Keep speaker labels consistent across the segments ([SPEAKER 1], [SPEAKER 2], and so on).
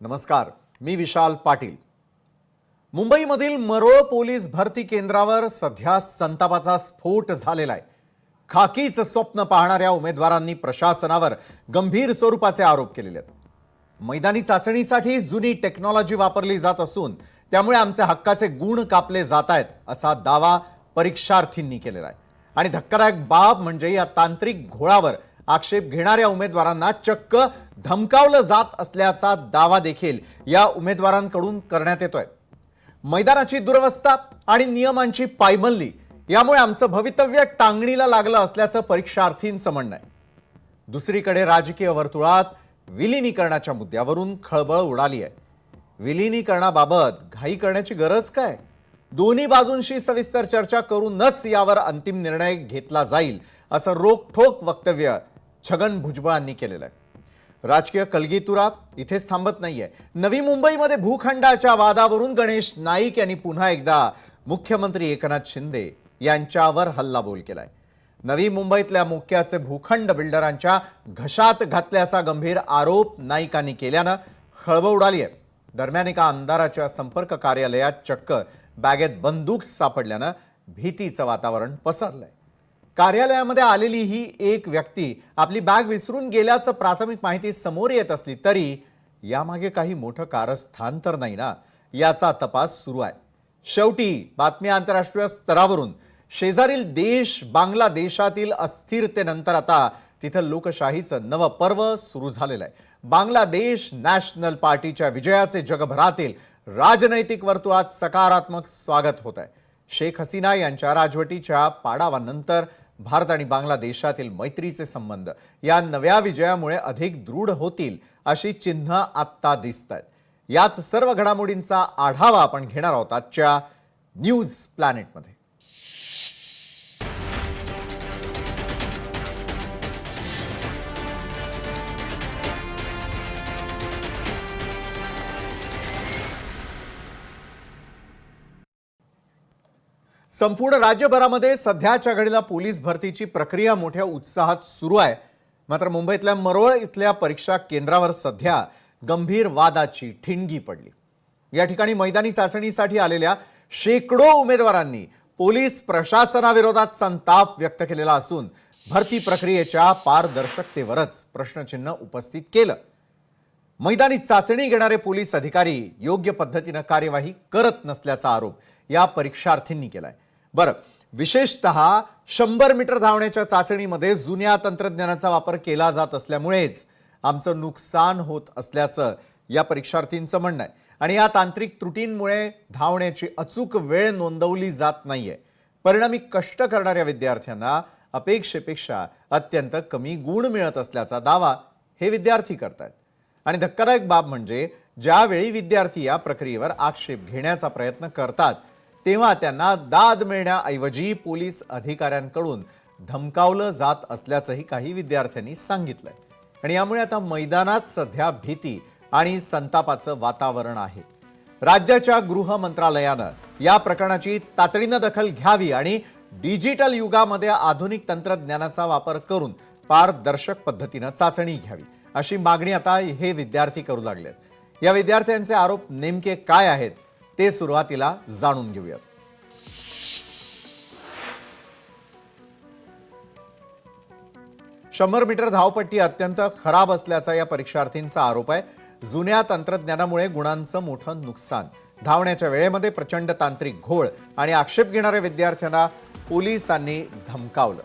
[SPEAKER 1] नमस्कार, मी विशाल पाटील। मुंबईमधील मरोळ पोलीस भरती केंद्रावर सध्या संतापाचा स्फोट झालेला आहे। खाकीचं स्वप्न पाहणाऱ्या उमेदवारांनी प्रशासनावर गंभीर स्वरूपाचे आरोप केलेले आहेत। मैदानी चाचणीसाठी जुनी टेक्नॉलॉजी वापरली जात असून त्यामुळे आमचे हक्काचे गुण कापले जात आहेत असा दावा परीक्षार्थींनी केलेला आहे। आणि धक्कादायक बाब म्हणजे या तांत्रिक घोळावर आक्षेप घेणाऱ्या उमेदवारांना चक्क धमकावलं जात असल्याचा दावा देखील या उमेदवारांकडून करण्यात येतोय। मैदानाची दुरवस्था आणि नियमांची पायमल्ली यामुळे आमचं भवितव्य टांगणीला लागलं असल्याचं परीक्षार्थींचं म्हणणं आहे। दुसरीकडे राजकीय वर्तुळात विलीनीकरणाच्या मुद्द्यावरून खळबळ उडाली आहे। विलीनीकरणाबाबत घाई करण्याची गरज काय? दोन्ही बाजूंशी सविस्तर चर्चा करूनच यावर अंतिम निर्णय घेतला जाईल असं रोखठोक वक्तव्य छगन भुजबळांनी केलेलं आहे। राजकीय कलगीतुरा इथेच थांबत नाहीये। नवी मुंबईमध्ये भूखंडाच्या वादावरून गणेश नाईक यांनी पुन्हा एकदा मुख्यमंत्री एकनाथ शिंदे यांच्यावर हल्लाबोल केलाय। नवी मुंबईतल्या मुख्याचे भूखंड बिल्डरांच्या घशात घातल्याचा गंभीर आरोप नाईकांनी केल्यानं खळबळ उडाली आहे। दरम्यान एका आमदाराच्या संपर्क कार्यालयात चक्क बॅगेत बंदूक सापडल्यानं भीतीचं वातावरण पसरलंय। कार्यालयामध्ये आलेली ही एक व्यक्ती आपली बॅग विसरून गेल्याचं प्राथमिक माहिती समोर येत असली तरी यामागे काही मोठं कारस्थान तर नाही ना, याचा तपास सुरू आहे। शेवटी बातम्या आंतरराष्ट्रीय स्तरावरून शेजारील देश बांगलादेशातील अस्थिरतेनंतर आता तिथं लोकशाहीचं नवं पर्व सुरू झालेलं आहे। बांगलादेश नॅशनल पार्टीच्या विजयाचे जगभरातील राजनैतिक वर्तुळात सकारात्मक स्वागत होत आहे। शेख हसीना यांच्या राजवटीच्या पाडावानंतर भारत आणि बांगलादेशातील मैत्रीचे संबंध या नव्या विजयामुळे अधिक दृढ होतील अशी चिन्ह आता दिसतात। याच सर्व घडामोडींचा आढावा आपण घेणार आहोत आजच्या न्यूज प्लॅनेटमध्ये। संपूर्ण राज्यभरामध्ये सध्याच्या घडीला पोलीस भरतीची प्रक्रिया मोठ्या उत्साहात सुरू आहे। मात्र मुंबईतल्या मरोळ इथल्या परीक्षा केंद्रावर सध्या गंभीर वादाची ठिणगी पडली। या ठिकाणी मैदानी चाचणीसाठी आलेल्या शेकडो उमेदवारांनी पोलीस प्रशासनाविरोधात संताप व्यक्त केलेला असून भरती प्रक्रियेच्या पारदर्शकतेवरच प्रश्नचिन्ह उपस्थित केलं। मैदानी चाचणी घेणारे पोलीस अधिकारी योग्य पद्धतीने कार्यवाही करत नसल्याचा आरोप या परीक्षार्थींनी केलाय। बरं, विशेषतः 100 मीटर धावण्याच्या चाचणीमध्ये जुन्या तंत्रज्ञानाचा वापर केला जात असल्यामुळेच आमचं नुकसान होत असल्याचं या परीक्षार्थींचं म्हणणं आहे। आणि या तांत्रिक त्रुटींमुळे धावण्याची अचूक वेळ नोंदवली जात नाहीये। परिणामी कष्ट करणाऱ्या विद्यार्थ्यांना अपेक्षेपेक्षा अत्यंत कमी गुण मिळत असल्याचा दावा हे विद्यार्थी करतात। आणि धक्कादायक बाब म्हणजे ज्यावेळी विद्यार्थी या प्रक्रियेवर आक्षेप घेण्याचा प्रयत्न करतात तेव्हा त्यांना दाद मिळण्याऐवजी पोलीस अधिकाऱ्यांकडून धमकावलं जात असल्याचंही काही विद्यार्थ्यांनी सांगितलंय। आणि यामुळे आता मैदानात सध्या भीती आणि संतापाचं वातावरण आहे। राज्याच्या गृह मंत्रालयानं या प्रकरणाची तातडीनं दखल घ्यावी आणि डिजिटल युगामध्ये आधुनिक तंत्रज्ञानाचा वापर करून पारदर्शक पद्धतीनं चाचणी घ्यावी अशी मागणी आता हे विद्यार्थी करू लागलेत। या विद्यार्थ्यांचे आरोप नेमके काय आहेत ते सुरुवातीला जाणून घेऊयात। 100 मीटर धावपट्टी अत्यंत खराब असल्याचा या परीक्षार्थींचा आरोप आहे। जुन्या तंत्रज्ञानामुळे गुणांचं मोठं नुकसान, धावण्याच्या वेळेमध्ये प्रचंड तांत्रिक घोळ आणि आक्षेप घेणाऱ्या विद्यार्थ्यांना पोलिसांनी धमकावलं।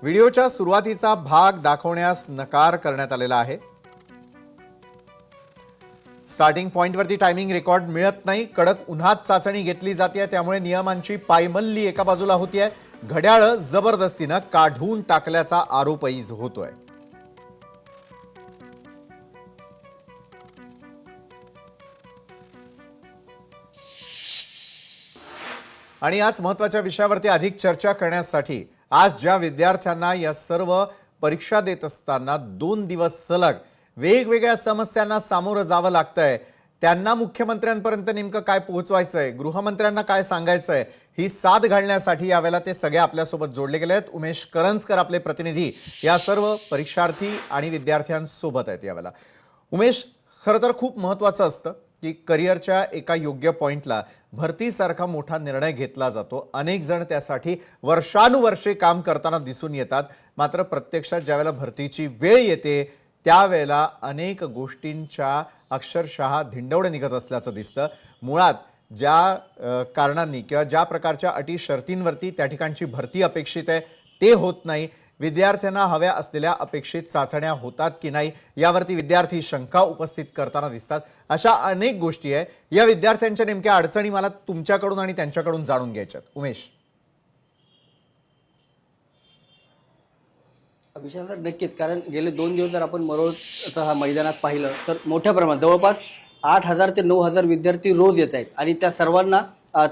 [SPEAKER 1] व्हिडिओच्या सुरुवातीचा भाग दाखवण्यास नकार करण्यात आलेला आहे। स्टार्टिंग पॉइंटवरती टायमिंग रेकॉर्ड मिळत नाही। कडक उन्हात चाचणी घेतली जाते, त्यामुळे नियमांची पायमल्ली एका बाजूला होतीये। घड्याळ जबरदस्तीनं काढून टाकल्याचा आरोपही होतोय। आणि आज महत्त्वाच्या विषयावरती अधिक चर्चा करण्यासाठी आज ज्या विद्यार्थ्यांना या सर्व परीक्षा देत असताना 2 दिवस सलग वेगवेगळ्या समस्यांना सामोरं जावं लागतंय त्यांना मुख्यमंत्र्यांपर्यंत नेमकं काय पोहोचवायचंय, गृहमंत्र्यांना काय सांगायचंय, ही साथ घालण्यासाठी यावेळेला ते सगळे आपल्यासोबत जोडले गेले आहेत. उमेश करंजकर आपले प्रतिनिधी या सर्व परीक्षार्थी आणि विद्यार्थ्यांसोबत आहेत यावेळेला. उमेश, खरं तर खूप महत्त्वाचं असतं की करिअरच्या एका योग्य पॉइंटला भरतीसारखा मोठा निर्णय घेतला जातो. अनेक जण त्यासाठी वर्षानुवर्षे काम करताना दिसून येतात. मात्र प्रत्यक्षात ज्यावेळेला भरतीची वेळ येते त्यावेळेला अनेक गोष्टींच्या अक्षरशः धिंडवडे निघत असल्याचं दिसतं. मुळात ज्या कारणांनी किंवा ज्या प्रकारच्या अटी शर्तींवरती त्या ठिकाणची भरती अपेक्षित आहे ते होत नाही. विद्यार्थ्यांना हव्या असलेल्या अपेक्षित चाचण्या होतात की नाही यावरती विद्यार्थी शंका उपस्थित करताना दिसतात. अशा अनेक गोष्टी आहे. या विद्यार्थ्यांच्या नेमक्या अडचणी मला तुमच्याकडून आणि त्यांच्याकडून जाणून घ्यायच्यात. उमेश.
[SPEAKER 2] विशाल सर, नक्कीच. कारण गेले 2 दिवस जर आपण मरोळचा हा मैदानात पाहिलं तर मोठ्या प्रमाणात जवळपास 8,000 ते 9,000 विद्यार्थी रोज येत आहेत आणि त्या सर्वांना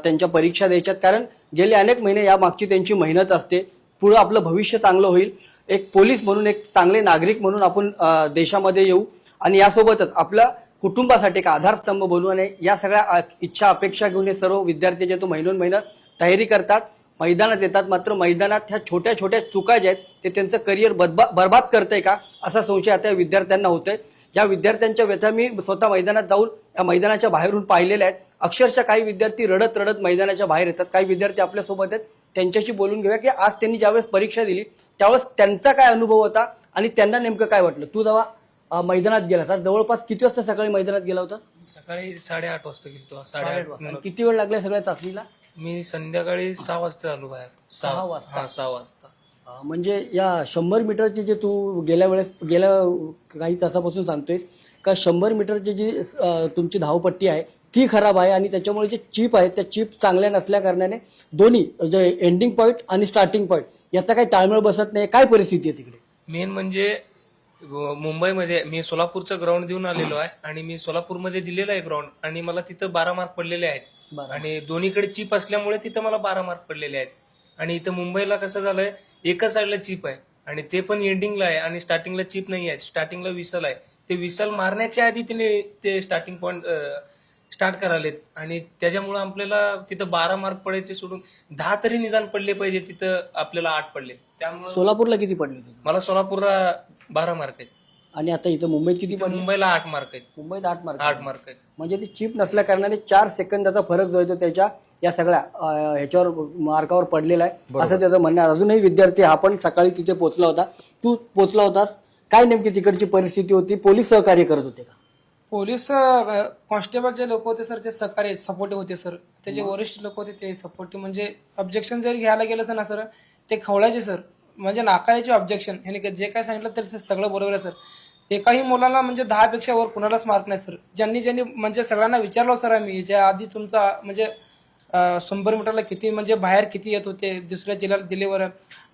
[SPEAKER 2] त्यांच्या परीक्षा द्यायच्यात. कारण गेले अनेक महिने या मागची त्यांची मेहनत असते. पुढे आपलं भविष्य चांगलं होईल, एक पोलीस म्हणून, एक चांगले नागरिक म्हणून आपण देशामध्ये येऊ आणि यासोबतच आपल्या कुटुंबासाठी एक आधारस्तंभ बनवू. आणि या सगळ्या इच्छा अपेक्षा घेऊन हे सर्व विद्यार्थी जे तो महिना तयारी करतात, मैदानात येतात. मात्र मैदानात ह्या छोट्या छोट्या चुका ज्या आहेत ते त्यांचं करिअर बर्बाद करतंय का असा संशय आता या विद्यार्थ्यांना होतोय. या विद्यार्थ्यांच्या व्यथा मी स्वतः मैदानात जाऊन या मैदानाच्या बाहेरून पाहिलेल्या आहेत. अक्षरशः काही विद्यार्थी रडत रडत मैदानाच्या बाहेर येतात. काही विद्यार्थी आपल्यासोबत आहेत, त्यांच्याशी बोलून घेऊया की आज त्यांनी ज्यावेळेस परीक्षा दिली त्यावेळेस त्यांचा काय अनुभव होता आणि त्यांना नेमकं काय वाटलं. तू जेव्हा मैदानात गेला तर जवळपास किती वाजता सकाळी मैदानात गेला होता?
[SPEAKER 3] सकाळी 8:30 वाजता गेलो. 8:30 वाजता.
[SPEAKER 2] किती वेळ लागला सगळ्या चाचणीला?
[SPEAKER 3] मी संध्याकाळी 6 वाजता आलो बाहेर.
[SPEAKER 2] 6 वाजता?
[SPEAKER 3] हा, 6 वाजता.
[SPEAKER 2] म्हणजे या 100 मीटरची जे तू गेल्या काही तासापासून सांगतोयस का 100 मीटरची जी तुमची धावपट्टी आहे ती खराब आहे आणि त्याच्यामुळे जे चिप आहेत त्या चिप चांगल्या नसल्या कारणाने दोन्ही जे एंडिंग पॉईंट आणि स्टार्टिंग पॉईंट याचा काही ताळमेळ बसत नाही. काय परिस्थिती आहे तिकडे?
[SPEAKER 3] मेन म्हणजे मुंबईमध्ये मी सोलापूरचं ग्राउंड देऊन आलेलो आहे आणि मी सोलापूरमध्ये दिलेलं आहे ग्राउंड आणि मला तिथं 12 मार्क पडलेले आहेत आणि दोन्हीकडे चिप असल्यामुळे तिथं मला 12 मार्क पडलेले आहेत. आणि इथं मुंबईला कसं झालंय, एकाच साईडला चिप आहे आणि ते पण एंडिंगला आहे आणि स्टार्टिंगला चिप नाही आहे. स्टार्टिंगला विसल आहे. ते विसल मारण्याच्या आधी तिने ते स्टार्टिंग पॉईंट स्टार्ट करालेत आणि त्याच्यामुळे आपल्याला तिथं 12 मार्क पडायचे सोडून 10 तरी निदान पडले पाहिजे. तिथं आपल्याला 8 पडले. त्यामुळे
[SPEAKER 2] सोलापूरला किती पडले?
[SPEAKER 3] मला सोलापूरला 12 मार्क आहेत
[SPEAKER 2] आणि आता इथं मुंबईत किती पडले?
[SPEAKER 3] मुंबईला 8 मार्क आहेत.
[SPEAKER 2] मुंबईत 8 मार्क.
[SPEAKER 3] 8 मार्क आहेत.
[SPEAKER 2] म्हणजे ती चिप नसल्या कारणाने 4 सेकंदाचा फरक जो आहे तो त्याच्या या सगळ्या ह्याच्यावर मार्कावर पडलेला आहे असं त्याचं म्हणणं आहे. अजूनही विद्यार्थी हा पण सकाळी तिथे पोहोचला होता. तू पोहोचला होतास, काय नेमकी तिकडची परिस्थिती होती? पोलीस सहकार्य करत होते का?
[SPEAKER 4] पोलीस कॉन्स्टेबल जे लोक होते सर ते सहकार्य सपोर्टिव्ह होते सर. त्याचे वरिष्ठ लोक होते ते सपोर्टिव्ह. म्हणजे ऑब्जेक्शन जरी घ्यायला गेलं सर ना सर ते खवळायचे सर. म्हणजे नाकारायचे ऑब्जेक्शन. ह्याने जे काय सांगितलं तरी सगळं बरोबर आहे सर. एकाही मुलाला म्हणजे 10 पेक्षा वर कुणालाच मार्क नाही सर. ज्यांनी म्हणजे सगळ्यांना विचारलं सर आम्ही ज्या आधी तुमचा म्हणजे 100 मीटरला किती म्हणजे बाहेर किती येत होते, दुसऱ्या जिल्ह्याला दिल्लीवर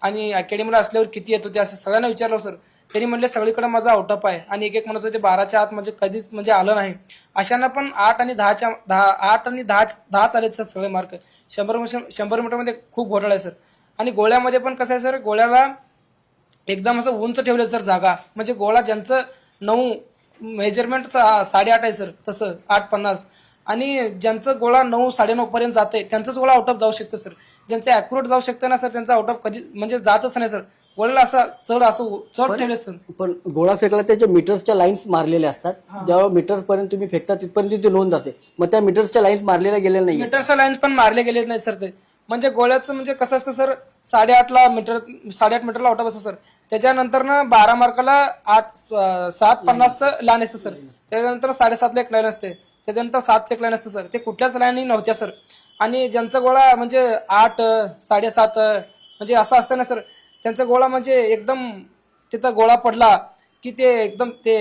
[SPEAKER 4] आणि अकॅडमीला असल्यावर किती येत होते असं सगळ्यांना विचारलं सर. त्यांनी म्हणले सगळीकडे माझा आउट ऑफ आहे आणि एक म्हणत होते 12च्या आत म्हणजे कधीच म्हणजे आलं नाही. अशांना पण 8 आणि 10 आलेत सर सगळे मार्क. 100 मीटरमध्ये खूप घोटाळा आहे सर. आणि गोळ्यामध्ये पण कसं आहे सर, गोळ्याला एकदम असं उंच ठेवलं सर जागा. म्हणजे गोळा ज्यांचं 9 मेजरमेंट 8.5 आहे सर, तसं 8.50 आणि ज्यांचं गोळा 9 9.5 पर्यंत जाते त्यांचंच गोळा आउट ऑफ जाऊ शकतं सर. ज्यांचं अॅक्युरेट जाऊ शकतं ना सर त्यांचा आउट ऑफ कधी म्हणजे जातच नाही सर. गोळ्याला असं चढ ठेवले सर.
[SPEAKER 2] पण गोळा फेकला त्याच्या मीटर्सच्या लाईन्स मारलेल्या असतात. जेव्हा मीटर्स पर्यंत तुम्ही फेकता तिथपर्यंत ती नोंद असते. मग त्या मीटर्सच्या लाईन्स मारलेल्या गेलेल्या नाही.
[SPEAKER 4] मीटरच्या लाईन्स पण मारले गेले नाही सर. ते म्हणजे गोळ्याचं म्हणजे कसं असतं सर, 8.5 मीटरला आउट ऑफ असतं सर. त्याच्यानंतर ना 12 मार्काला 7.50चं लाईन असतं सर. त्याच्यानंतर 7.5ला एक लाईन असते. त्याच्यानंतर 7चं एक लाईन असतं सर. ते कुठल्याच लाईनही नव्हत्या सर. आणि ज्यांचा गोळा म्हणजे 8, 7.5 म्हणजे असं असतं ना सर, त्यांचा गोळा म्हणजे एकदम तिथं गोळा पडला की ते एकदम ते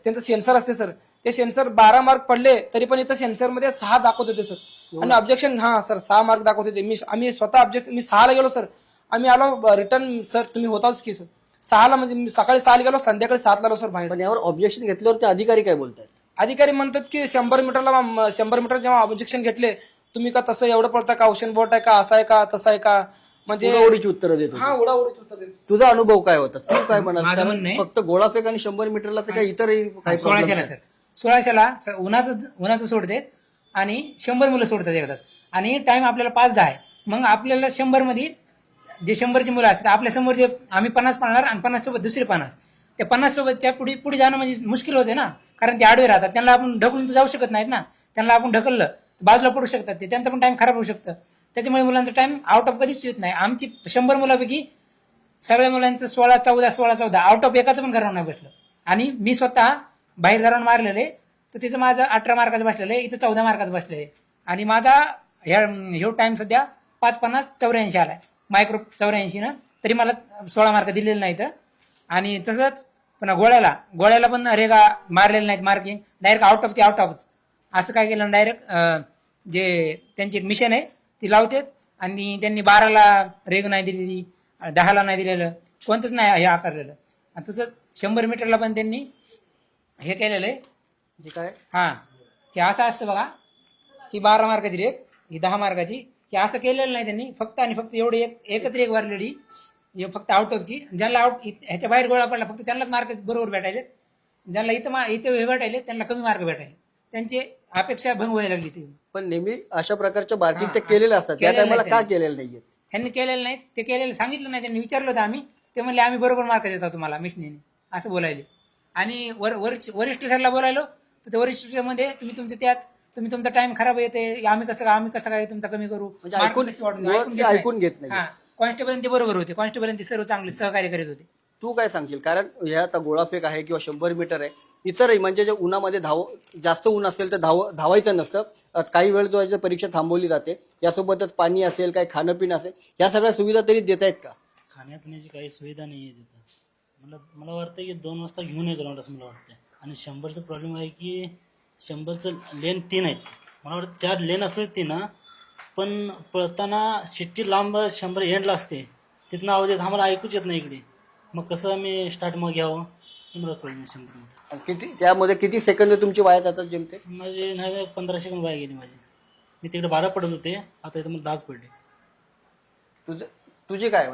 [SPEAKER 4] त्यांचं सेन्सर असते सर. ते सेन्सर 12 मार्क पडले तरी पण इथं सेन्सरमध्ये 6 दाखवत होते सर. आणि ऑब्जेक्शन सर 6 मार्क दाखवत होते. आम्ही स्वतः ऑब्जेक्ट मी 6ला गेलो सर. आम्ही आलो रिटर्न सर, तुम्ही होताच की सर 6ला. म्हणजे मी सकाळी 6ला गेलो, संध्याकाळी 7ला आलो सर बाहेर.
[SPEAKER 2] पण यावर ऑब्जेक्शन घेतल्यावर ते अधिकारी काय बोलतात?
[SPEAKER 4] अधिकारी म्हणतात की 100 मीटर जेव्हा ऑब्जेक्शन घेतले तुम्ही का तसं एवढं पडतं का, ओशन बोट आहे का, असं आहे का, तसं आहे का, म्हणजे
[SPEAKER 2] उडाउडीची उत्तरं देतो.
[SPEAKER 4] उडाउडीची उत्तर देतो.
[SPEAKER 2] तुझा अनुभव काय होता? तू काय म्हणाल?
[SPEAKER 3] माझं म्हणणं आहे
[SPEAKER 2] फक्त गोळाफेक आणि 100 मीटरला तर काही इतरही काय
[SPEAKER 3] 1600 सर.
[SPEAKER 4] 1600ला उन्हाचं सोडते आणि 100 मुलं सोडतात एकदाच, आणि टाइम आपल्याला 5-10 आहे. मग आपल्याला 100 मध्ये जे 100ची मुलं असतात आपल्या समोर, जे आम्ही 50 पाहणार आणि 50 सोबत दुसरे 50, त्या 50 सोबतच्या पुढे जाणं म्हणजे मुश्किल होते ना, कारण ते आडवे राहतात, त्यांना आपण ढकलून तर जाऊ शकत नाहीत ना. त्यांना आपण ढकललं तर बाजूला पडू शकतात, ते त्यांचा पण टाइम खराब होऊ शकतं. त्याच्यामुळे मुलांचा टाइम आउट ऑफ कधीच येत नाही. आमची 100 मुलापैकी सगळ्या मुलांचं 16-14 आउट ऑफ एकाचं पण ग्राउंड नाही भेटलं. आणि मी स्वतः बाहेर ग्राउंड मारलेले, तर तिथं माझं 18 मार्काचं बसलेलं आहे, इथं 14 मार्काचं बसलेलं आहे. आणि माझा ह्यो टाइम सध्या 5:50:84 आलाय, मायक्रो 84 ना, तरी मला 16 मार्क दिलेले नाहीत. आणि तसंच पुन्हा गोळ्याला पण रेगा मारलेले नाहीत, मार्किंग डायरेक्ट आउट ऑफच. असं काय केलं, डायरेक्ट जे त्यांची एक मिशन आहे ती लावतात, आणि त्यांनी 12ला रेग नाही दिलेली, 10ला नाही दिलेलं, कोणतंच नाही हे आकारलेलं. आणि तसंच 100 मीटरला पण त्यांनी हे केलेलं आहे.
[SPEAKER 2] जे काय
[SPEAKER 4] हा, हे असं असतं बघा, की 12 मार्काची रेग, ही 10 मार्काची, की असं केलेलं नाही त्यांनी. फक्त आणि फक्त एवढी एकच रेग वारलेली, हे फक्त आउट ऑफची. ज्यांना ह्याच्या बाहेर गोळा पडला फक्त त्यांनाच मार्क बरोबर भेटायचे, ज्यांना इथं हे भेटायले त्यांना कमी मार्क भेटायले. त्यांची अपेक्षा भंग व्हायला लागली ती.
[SPEAKER 2] पण नेहमी अशा प्रकारच्या बार्किंग ते केलेले असतात, त्या
[SPEAKER 4] केलेलं
[SPEAKER 2] टायमाला
[SPEAKER 4] नाही
[SPEAKER 2] का
[SPEAKER 4] त्यांनी.
[SPEAKER 2] केलेलं नाहीये?
[SPEAKER 4] ह्यांनी केलेलं नाही, ते केलेलं सांगितलं नाही, त्यांनी विचारलं होतं आम्ही, ते म्हणले आम्ही बरोबर मार्क देतो तुम्हाला मिशनीने, असं बोलायले. आणि वरिष्ठ सरला बोलायलो, तर ते वरिष्ठमध्ये तुम्ही तुमचा टाइम खराब येते, आम्ही कसं काय तुमचा कमी करू,
[SPEAKER 2] म्हणजे
[SPEAKER 4] mark
[SPEAKER 2] ऐकून-
[SPEAKER 4] कसे वाढवू?
[SPEAKER 2] ते ऐकून घेत नाही.
[SPEAKER 4] हा, कॉन्स्टेबल ते बरोबर होते, कॉन्स्टेबल ते सर्व चांगले सहकार्य करीत होते.
[SPEAKER 2] तू काय सांगशील? कारण हे आता गोळाफेक आहे किंवा 100 मीटर आहे, इतरही म्हणजे जे उन्हामध्ये जास्त ऊन असेल तर धावायचं नसतं. काही वेळ जो परीक्षा थांबवली जाते, यासोबतच पाणी असेल, काही खाणं पिणं असेल, या सगळ्या सुविधा तरी देत आहेत का?
[SPEAKER 5] खाण्यापिण्याची काही सुविधा नाही आहे तिथं. मला वाटतं की 2 वाजता घेऊन ये ग्राउंड, असं मला वाटतं. आणि 100चा प्रॉब्लेम आहे की 100चं लेन 3 आहेत, मला वाटतं 4 लेन असतो 3, पण पळताना शिट्टी लांब 100 एंडला असते, तिथनं आवाज येत, आम्हाला ऐकूच येत नाही इकडे. मग कसं आम्ही स्टार्ट मग घ्यावं हे मला कळलं नाही. 100 मीटर
[SPEAKER 2] त्यामध्ये किती सेकंद तुमची वाया जातात जेमते?
[SPEAKER 5] माझे नाही 15 सेकंद वाया गेली माझी. मी तिकडे 12 पडत होते, आता इथं मला 10 पडले.
[SPEAKER 2] तुझी काय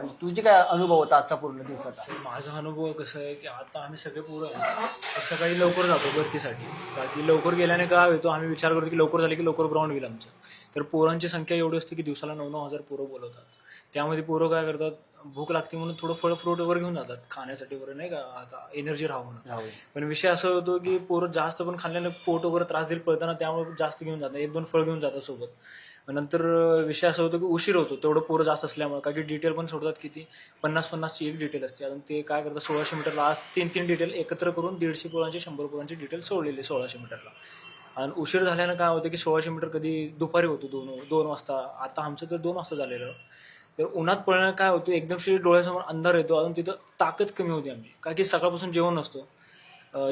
[SPEAKER 2] अनुभव होता आजचा पूर्ण दिवसाचा?
[SPEAKER 6] माझा अनुभव कसा आहे की आता आम्ही सगळे पोरं आहे तर सकाळी लवकर जातो भरतीसाठी, का की लवकर गेल्याने काय होतो, आम्ही विचार करतो की लवकर झाले की लवकर ग्राउंड गेलं आमचं. तर पोरांची संख्या एवढी असते की दिवसाला 9,000 पोरं बोलवतात. त्यामध्ये पोरं काय करतात, भूक लागते म्हणून थोडं फळ फ्रूट वगैरे घेऊन जातात खाण्यासाठी वगैरे, नाही का, आता एनर्जी राहावं म्हणून. पण विषय असा होतो की पोरं जास्त पण खाल्ल्याने पोट वगैरे त्रास देईल पळताना, त्यामुळे जास्त घेऊन जातात, 1-2 फळ घेऊन जातात सोबत. नंतर विषय असा होतो की उशीर होतो तेवढं पोरं जास्त असल्यामुळे, का की डिटेल पण सोडतात किती 50-50ची एक डिटेल असते. अजून ते काय करतात 1600 मीटरला आज 3 डिटेल एकत्र करून 150 पोरांची 100 पोरांची डिटेल सोडलेली 1600 मीटरला. आणि उशीर झाल्यानं काय होतं की 1600 मीटर कधी दुपारी होतो 2 वाजता, आता आमचं तर 2 वाजता झालेलं. तर उन्हात पळण्यानं काय होतं, एकदम डोळ्यासमोर अंधार येतो, अजून तिथं ताकद कमी होती आमची, का की सकाळपासून जेवण नसतं,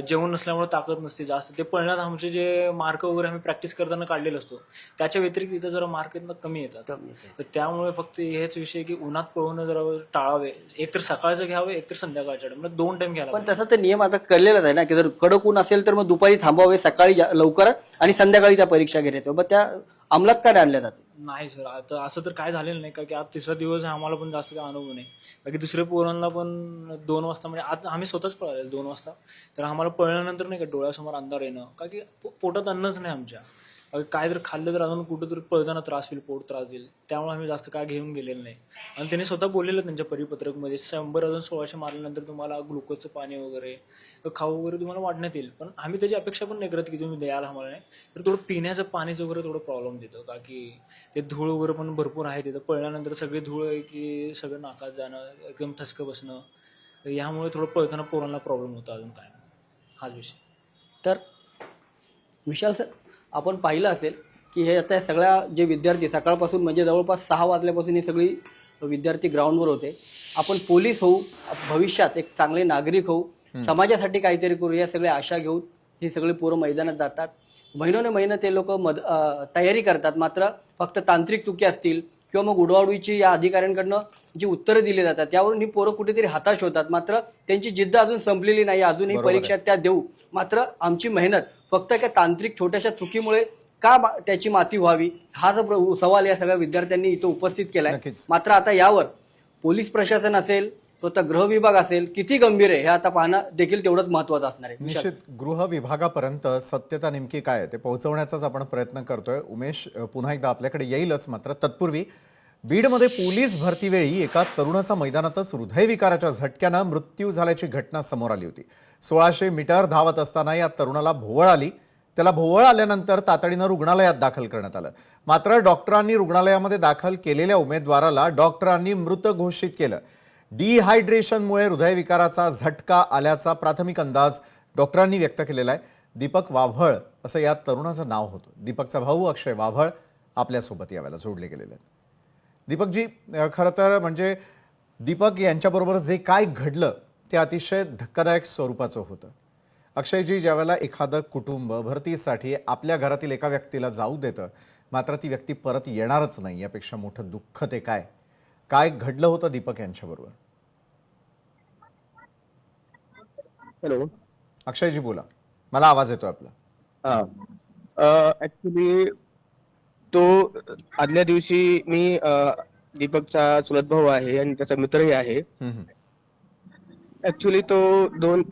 [SPEAKER 6] जेवण नसल्यामुळे ताकद नसते जास्त. ते पळण्यात आमचे जे मार्क वगैरे आम्ही प्रॅक्टिस करताना काढलेलं असतो, त्याच्या व्यतिरिक्त इथं जरा मार्क कमी येतात. तर त्यामुळे फक्त हेच विषय की उन्हात पळवणं जरा टाळावे, एकतर सकाळचं घ्यावे एकतर संध्याकाळच्या टाइम, म्हणजे 2 टाइम घ्यायला.
[SPEAKER 2] पण तसा तर नियम आता कळलेलाच आहे ना, की जर कडक ऊन असेल तर मग दुपारी थांबवावे, सकाळी लवकर आणि संध्याकाळी त्या परीक्षा घेण्यात. मग त्या अंमलात काय आणल्या जाते?
[SPEAKER 6] नाही सर, आता असं तर काय झालेलं नाही, का की आज 3रा दिवस आहे, आम्हाला पण जास्त काय अनुभव नाही. का की दुसऱ्या पोरांना पण 2 वाजता, म्हणजे आज आम्ही स्वतःच पळाले 2 वाजता, तर आम्हाला पळल्यानंतर नाही का डोळ्यासमोर अंधार येणं, का की पोटात अन्नच नाही आमच्या. काय जर खाल्लं तर अजून कुठं पळताना त्रास होईल, पोट त्रास देईल, त्यामुळे आम्ही जास्त काय घेऊन गेलेलं नाही. आणि त्यांनी स्वतः बोललेलं त्यांच्या परिपत्रकमध्ये 100 अजून 1600 मारल्यानंतर तुम्हाला ग्लुकोजचं पाणी वगैरे खाऊ वगैरे तुम्हाला वाढण्यात येईल. पण आम्ही त्याची अपेक्षा पण नाही करत की तुम्ही द्याल आम्हाला, नाही तर थोडं पिण्याचं पाणीचं वगैरे थोडं प्रॉब्लेम देतं, का की ते धूळ वगैरे पण भरपूर आहे तिथं. पळल्यानंतर सगळी धूळ आहे की सगळं नाकात जाणं, एकदम ठसकं बसणं, यामुळे थोडं पळताना पोरांना प्रॉब्लेम होता, अजून काय हाच विषय.
[SPEAKER 2] तर विशाल सर, आपण पाहिलं असेल की हे आता सगळ्या जे विद्यार्थी सकाळपासून म्हणजे जवळपास 6 वाजल्यापासून हे सगळी विद्यार्थी ग्राउंडवर होते. आपण पोलीस होऊ, भविष्यात एक चांगले नागरिक होऊ, समाजासाठी काहीतरी करू, या सगळ्या आशा घेऊन हे सगळे पोरं मैदानात जातात. महिनोन ते लोक तयारी करतात. मात्र फक्त तांत्रिक चुकी असतील किंवा मग उडवाउडवीची या अधिकाऱ्यांकडनं जी उत्तरं दिली जातात त्यावरून ही पोरं कुठेतरी हताश होतात. मात्र त्यांची जिद्द अजून संपलेली नाही, अजूनही परीक्षा त्या देऊ. मात्र आमची मेहनत फक्त एका तांत्रिक छोट्याशा चुकीमुळे का त्याची माती व्हावी, हा जो सवाल या सगळ्या विद्यार्थ्यांनी इथं उपस्थित केलाय.
[SPEAKER 1] नक्कीच.
[SPEAKER 2] मात्र आता यावर पोलीस प्रशासन असेल, स्वतः गृह विभाग असेल किती गंभीर आहे हे आता पाहणं देखील तेवढंच महत्वाचं असणार आहे. विशाल.
[SPEAKER 1] निश्चित गृह विभागापर्यंत सत्यता नेमकी काय आहे ते पोहोचवण्याचाच आपण प्रयत्न करतोय. उमेश पुन्हा एकदा आपल्याकडे येईलच, मात्र तत्पूर्वी बीडमध्ये पोलीस भरतीवेळी एका तरुणाचा मैदानातच हृदयविकाराच्या झटक्यानं मृत्यू झाल्याची घटना समोर आली होती. 1600 मीटर धावत असताना या तरुणाला भोवळ आली. त्याला भोवळ आल्यानंतर तातडीनं रुग्णालयात दाखल करण्यात आलं. मात्र डॉक्टरांनी रुग्णालयामध्ये दाखल केलेल्या उमेदवाराला डॉक्टरांनी मृत घोषित केलं. डिहायड्रेशनमुळे हृदयविकाराचा झटका आल्याचा प्राथमिक अंदाज डॉक्टरांनी व्यक्त केलेला आहे. दीपक वाव्हळ असं या तरुणाचं नाव होतं. दीपकचा भाऊ अक्षय वाव्हळ आपल्यासोबत यावेळेला जोडले गेलेले आहेत. दीपकजी, खरं तर म्हणजे दीपक यांच्याबरोबर जे काय घडलं ते अतिशय धक्कादायक स्वरूपाचं होतं. अक्षयजी, ज्यावेळेला एखादं कुटुंब भरतीसाठी आपल्या घरातील एका व्यक्तीला जाऊ देतं, मात्र ती व्यक्ती परत येणारच नाही, यापेक्षा मोठं दुःख ते काय काय घडलं होतं दीपक यांच्याबरोबर?
[SPEAKER 7] हॅलो.
[SPEAKER 1] अक्षयजी बोला, मला आवाज येतोय आपला.
[SPEAKER 7] हा, ऍक्च्युली तो आदल्या दिवशी मी दीपकचा चुलत भाऊ आहे आणि त्याचा मित्रही आहे. ऍक्च्युली तो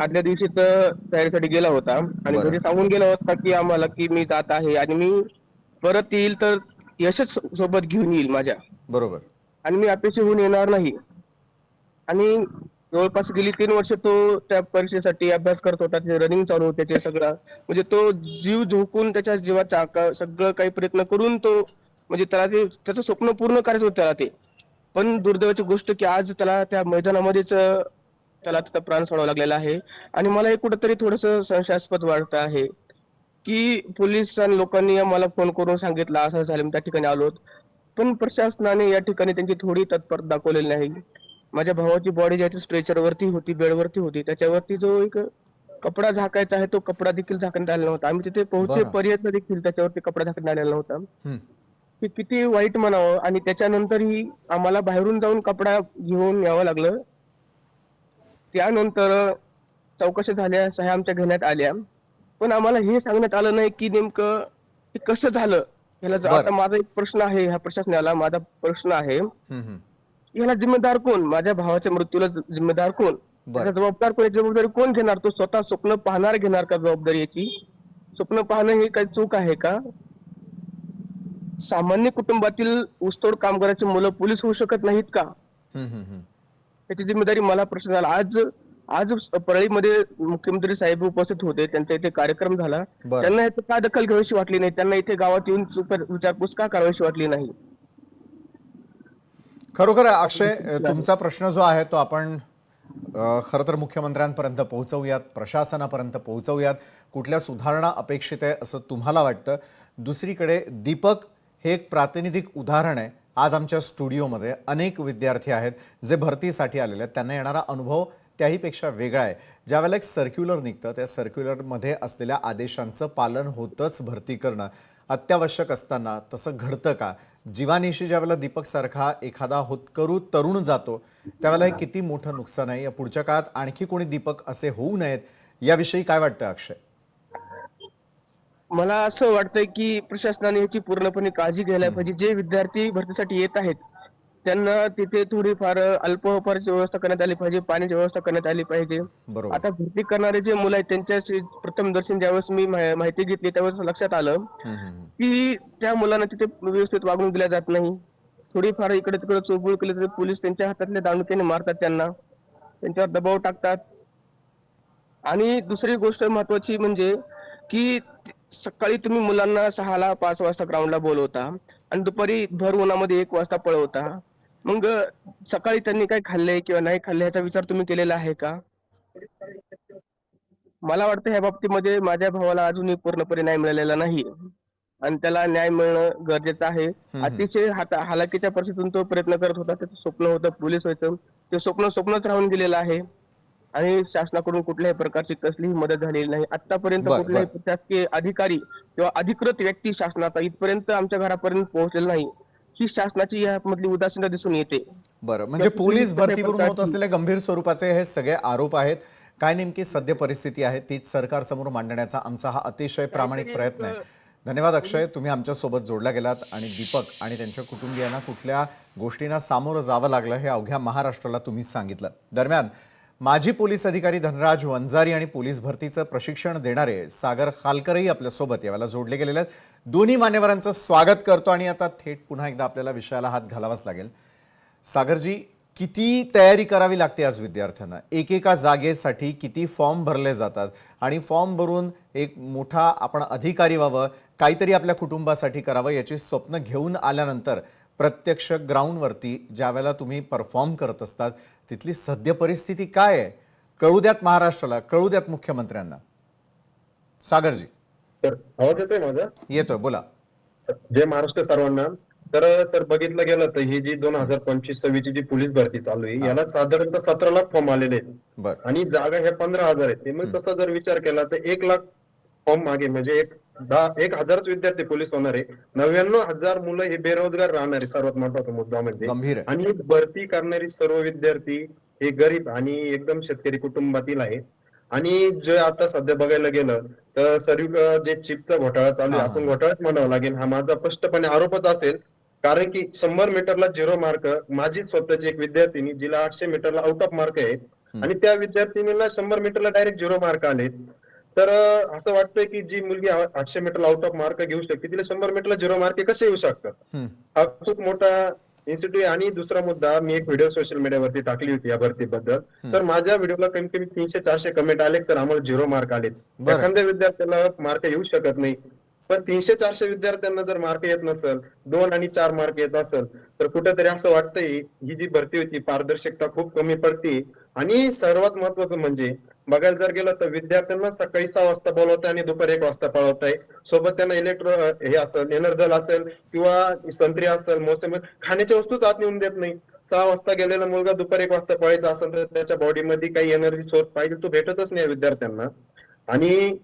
[SPEAKER 7] आदल्या दिवशी तयारीसाठी गेला होता आणि
[SPEAKER 1] बरं.
[SPEAKER 7] घरी सांगून गेला होता की आम्हाला की मी जात आहे आणि मी परत येईल तर यशच सोबत घेऊन येईल माझ्या,
[SPEAKER 1] बरोबर.
[SPEAKER 7] आणि मी अपेक्षा होऊन येणार नाही. आणि जवळपास गेली 3 वर्ष तो त्या परीक्षेसाठी अभ्यास करत होता. त्याचे रनिंग चालू होते, ते सगळं म्हणजे तो जीव झोकून त्याच्या जीवाचा सगळं काही प्रयत्न करून तो म्हणजे त्याला ते त्याचं स्वप्न पूर्ण करायचं होतं त्याला ते. पण दुर्दैवाची गोष्ट की आज त्याला त्या मैदानामध्येच त्याला त्याचा प्राण सोडावा लागलेला आहे. आणि मला हे कुठंतरी थोडंसं संशयास्पद वाटत आहे की पोलीस आणि लोकांनी मला फोन करून सांगितलं असं झालं, मी त्या ठिकाणी आलो, पण प्रशासनाने या ठिकाणी त्यांची थोडी तत्परता दाखवलेली नाही. माझ्या भावाची बॉडी ज्या स्ट्रेचरवरती होती, बेडवरती होती, त्याच्यावरती जो एक कपडा झाकायचा आहे तो कपडा देखील झाकण्यात आलेला नव्हता. आम्ही तिथे पोहोचेपर्यंत देखील त्याच्यावरती कपडा झाकण्यात आलेला नव्हता. हे किती वाईट म्हणावं. आणि त्याच्यानंतरही आम्हाला बाहेरून जाऊन कपडा घेऊन यावं लागलं. त्यानंतर चौकशी झाल्या, सह्या आमच्या घेण्यात आल्या, पण आम्हाला हे सांगण्यात आलं नाही की नेमकं हे कसं झालं. आता माझा एक प्रश्न आहे, ह्या प्रशासनाला माझा प्रश्न आहे, याला जिम्मेदार कोण? माझ्या भावाच्या मृत्यूला जिम्मेदार कोण? त्याचा जबाबदार कोण? जबाबदारी कोण घेणार? तो स्वतः स्वप्न पाहणार घेणार का जबाबदारी याची? स्वप्न पाहणं ही काही चूक आहे का? सामान्य कुटुंबातील ऊसतोड कामगाराची मुलं पोलीस होऊ शकत नाहीत का? त्याची जिम्मेदारी मला प्रश्न आला. आज परळीमध्ये मुख्यमंत्री साहेब उपस्थित होते, त्यांचा इथे कार्यक्रम झाला. त्यांना इथे का दखल घ्यावीशी वाटली नाही? त्यांना इथे गावात येऊन विचारपूस का करावीशी वाटली नाही?
[SPEAKER 1] खरोखर अक्षय, तुमचा प्रश्न जो आहे तो आपण खरं तर मुख्यमंत्र्यांपर्यंत पोहोचवूयात, प्रशासनापर्यंत पोहोचवूयात. कुठल्या सुधारणा अपेक्षित आहे असं तुम्हाला वाटतं? दुसरीकडे दीपक हे एक प्रातिनिधिक उदाहरण आहे. आज आमच्या स्टुडिओमध्ये अनेक विद्यार्थी आहेत जे भरतीसाठी आलेले आहेत. त्यांना येणारा अनुभव त्याहीपेक्षा वेगळा आहे. ज्यावेळेला एक सर्क्युलर निघतं, त्या सर्क्युलरमध्ये असलेल्या आदेशांचं पालन होतंच भरती करणं अत्यावश्यक असताना तसं घडतं का? जीवानिशी ज्यावेळेला दीपक सारखा एखादा होतकरू तरुण जातो त्यावेळेला हे किती मोठं नुकसान आहे. या पुढच्या काळात आणखी कोणी दीपक असे होऊ नयेत याविषयी काय वाटतं अक्षय?
[SPEAKER 7] मला असं वाटतंय की प्रशासनाने याची पूर्णपणे काळजी घ्यायला पाहिजे. जे विद्यार्थी भरतीसाठी येत आहेत त्यांना तिथे थोडीफार अल्पोपहाराची व्यवस्था करण्यात आली पाहिजे, पाण्याची व्यवस्था करण्यात आली पाहिजे. आता भरती करणारे जे मुलं आहेत त्यांच्याशी प्रथम दर्शन ज्यावेळेस मी माहिती घेतली त्यावेळेस लक्षात आलं की त्या मुलांना तिथे व्यवस्थित वागणूक दिल्या जात नाही. थोडीफार इकडे तिकडे चोबूळ केली तरी पोलीस त्यांच्या हातातले दांडुक्याने मारतात, त्यांच्यावर दबाव टाकतात. आणि दुसरी गोष्ट महत्वाची म्हणजे की सकाळी तुम्ही मुलांना 6ला 5 वाजता ग्राउंडला बोलवता आणि दुपारी भर उन्हामध्ये 1 वाजता पळवता. मग सकाळी त्यांनी काय खाल्लंय किंवा नाही खाल्लंय याचा विचार तुम्ही केलेला आहे का? मला वाटतं ह्या बाबतीमध्ये माझ्या भावाला अजूनही पूर्णपणे न्याय मिळालेला नाही आणि त्याला न्याय मिळणं गरजेचं आहे. अतिशय हालाकीच्या परिस्थितीतून तो प्रयत्न करत होता. त्याचं स्वप्न होतं पोलीस व्हायचं, ते स्वप्नच राहून गेलेलं आहे आणि शासनाकडून कुठल्याही प्रकारची कसलीही मदत झालेली नाही आतापर्यंत. कुठल्याही प्रशासकीय अधिकारी किंवा अधिकृत व्यक्ती शासनाचा इथपर्यंत आमच्या घरापर्यंत पोहोचलेला नाही. ही शासनाची यामधली उदासीनता दिसून येते.
[SPEAKER 1] बरं, म्हणजे पोलीस भरतीवरून होत असलेल्या गंभीर स्वरूपाचे हे सगळे आरोप आहेत. काय नेमकी सद्य परिस्थिती आहे तीच सरकारसमोर मांडण्याचा आमचा हा अतिशय प्रामाणिक प्रयत्न आहे. धन्यवाद अक्षय, तुम्ही आमच्यासोबत जोडला गेलात आणि दीपक आणि त्यांच्या कुटुंबियांना कुठल्या गोष्टींना सामोरं जावं लागलं हे अवघ्या महाराष्ट्राला तुम्हीच सांगितलं. दरम्यान माजी पोलीस अधिकारी धनराज वंजारी आणि पोलीस भरतीचं प्रशिक्षण देणारे सागर खालकरही आपल्यासोबत यावेळेला जोडले गेलेले आहेत. दोन्ही मान्यवरांचं स्वागत करतो आणि आता थेट पुन्हा एकदा आपल्याला विषयाला हात घालावाच लागेल. सागरजी, किती तयारी करावी लागते आज विद्यार्थ्यांना? एकेका जागेसाठी किती फॉर्म भरले जातात आणि फॉर्म भरून एक मोठा आपण अधिकारी व्हावं, काहीतरी आपल्या कुटुंबासाठी करावं याची स्वप्न घेऊन आल्यानंतर प्रत्यक्ष ग्राउंडवरती ज्या वेळेला तुम्ही परफॉर्म करत असतात तिथली सद्य परिस्थिती काय आहे? कळू द्यात महाराष्ट्राला, कळू द्यात मुख्यमंत्र्यांना. सागरजी.
[SPEAKER 8] सर आवाज येतोय माझा?
[SPEAKER 1] येतोय, बोला.
[SPEAKER 8] जय महाराष्ट्र सर्वांना. तर सर बघितलं गेलं तर ही जी 2025-26 ची जी पोलीस भरती चालू आहे याला साधारणतः 17 लाख फॉर्म आलेले आहेत
[SPEAKER 1] बर.
[SPEAKER 8] आणि जागा ह्या 15,000 आहेत. मग तसा जर विचार केला तर 1 लाख फॉर्म मागे म्हणजे 1,000च विद्यार्थी पोलीस होणार आहे. 99,000 मुलं हे बेरोजगार राहणार आहे. सर्वात महत्वाचा मुद्दा म्हणजे
[SPEAKER 1] गंभीर आहे.
[SPEAKER 8] आणि भरती करणारी सर्व विद्यार्थी हे गरीब आणि एकदम शेतकरी कुटुंबातील आहे. आणि जे आता सध्या बघायला गेलं तर सर्व जे चिपचा घोटाळा चालू आहे, आपण घोटाळाच म्हणावं लागेल, हा माझा स्पष्टपणे आरोपच असेल. कारण की 100 मीटरला 0 मार्क, माझी स्वतःची एक विद्यार्थिनी जिला 800 मीटरला आउट ऑफ मार्क आहे आणि त्या विद्यार्थिनीला 100 मीटरला डायरेक्ट 0 मार्क आले. तर असं वाटतंय की जी मुलगी 800 मीटरला आउट ऑफ मार्क घेऊ शकते तिला 100 मीटरला 0 मार्क कसे येऊ शकतात? हा खूप मोठा इन्स्टिट्यूट. आणि दुसरा मुद्दा, मी एक व्हिडिओ सोशल मीडियावरती टाकली होती या भरतीबद्दल. सर माझ्या व्हिडिओला कमीत कमी 300-400 कमेंट आले, सर आम्हाला 0 मार्क आले. एखाद्या विद्यार्थ्याला मार्क येऊ शकत नाही, पण 300-400 विद्यार्थ्यांना जर मार्क येत नसेल, 2 आणि 4 मार्क येत असेल तर कुठेतरी असं वाटतंय ही जी भरती होती पारदर्शकता खूप कमी पडते. आणि सर्वात महत्वाचं म्हणजे बघायला जर गेलं तर विद्यार्थ्यांना सकाळी 6 वाजता बोलवताय आणि दुपारी 1 वाजता पळवताय. सोबत त्यांना हे असेल, एनर्जल असेल किंवा संत्री असेल, मोसंबी, खाण्याच्या वस्तूच आत नेऊन देत नाही. 6 वाजता गेलेला मुलगा दुपारी 1 वाजता पळायचा असेल तर त्याच्या बॉडीमध्ये काही एनर्जी सोर्स पाहिजे तो भेटतच नाही विद्यार्थ्यांना. आणि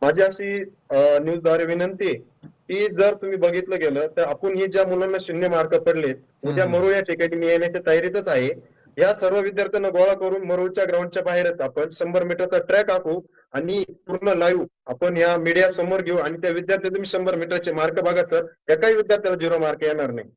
[SPEAKER 8] माझी अशी न्यूजद्वारे विनंती आहे की जर तुम्ही बघितलं गेलं तर आपण ही ज्या मुलांना 0 मार्क पडले उद्या मरू या ठिकाणी मी येण्याच्या तयारीतच आहे. या सर्व विद्यार्थ्यांना गोळा करून मरूच्या ग्राउंडच्या बाहेरच आपण 100 मीटरचा ट्रॅक आखू आणि पूर्ण लाईव्ह आपण या मीडिया समोर घेऊ आणि त्या विद्यार्थी तुम्ही 100 मीटरचे मार्क बघा सर, एकाही विद्यार्थ्याला 0 मार्क येणार नाही.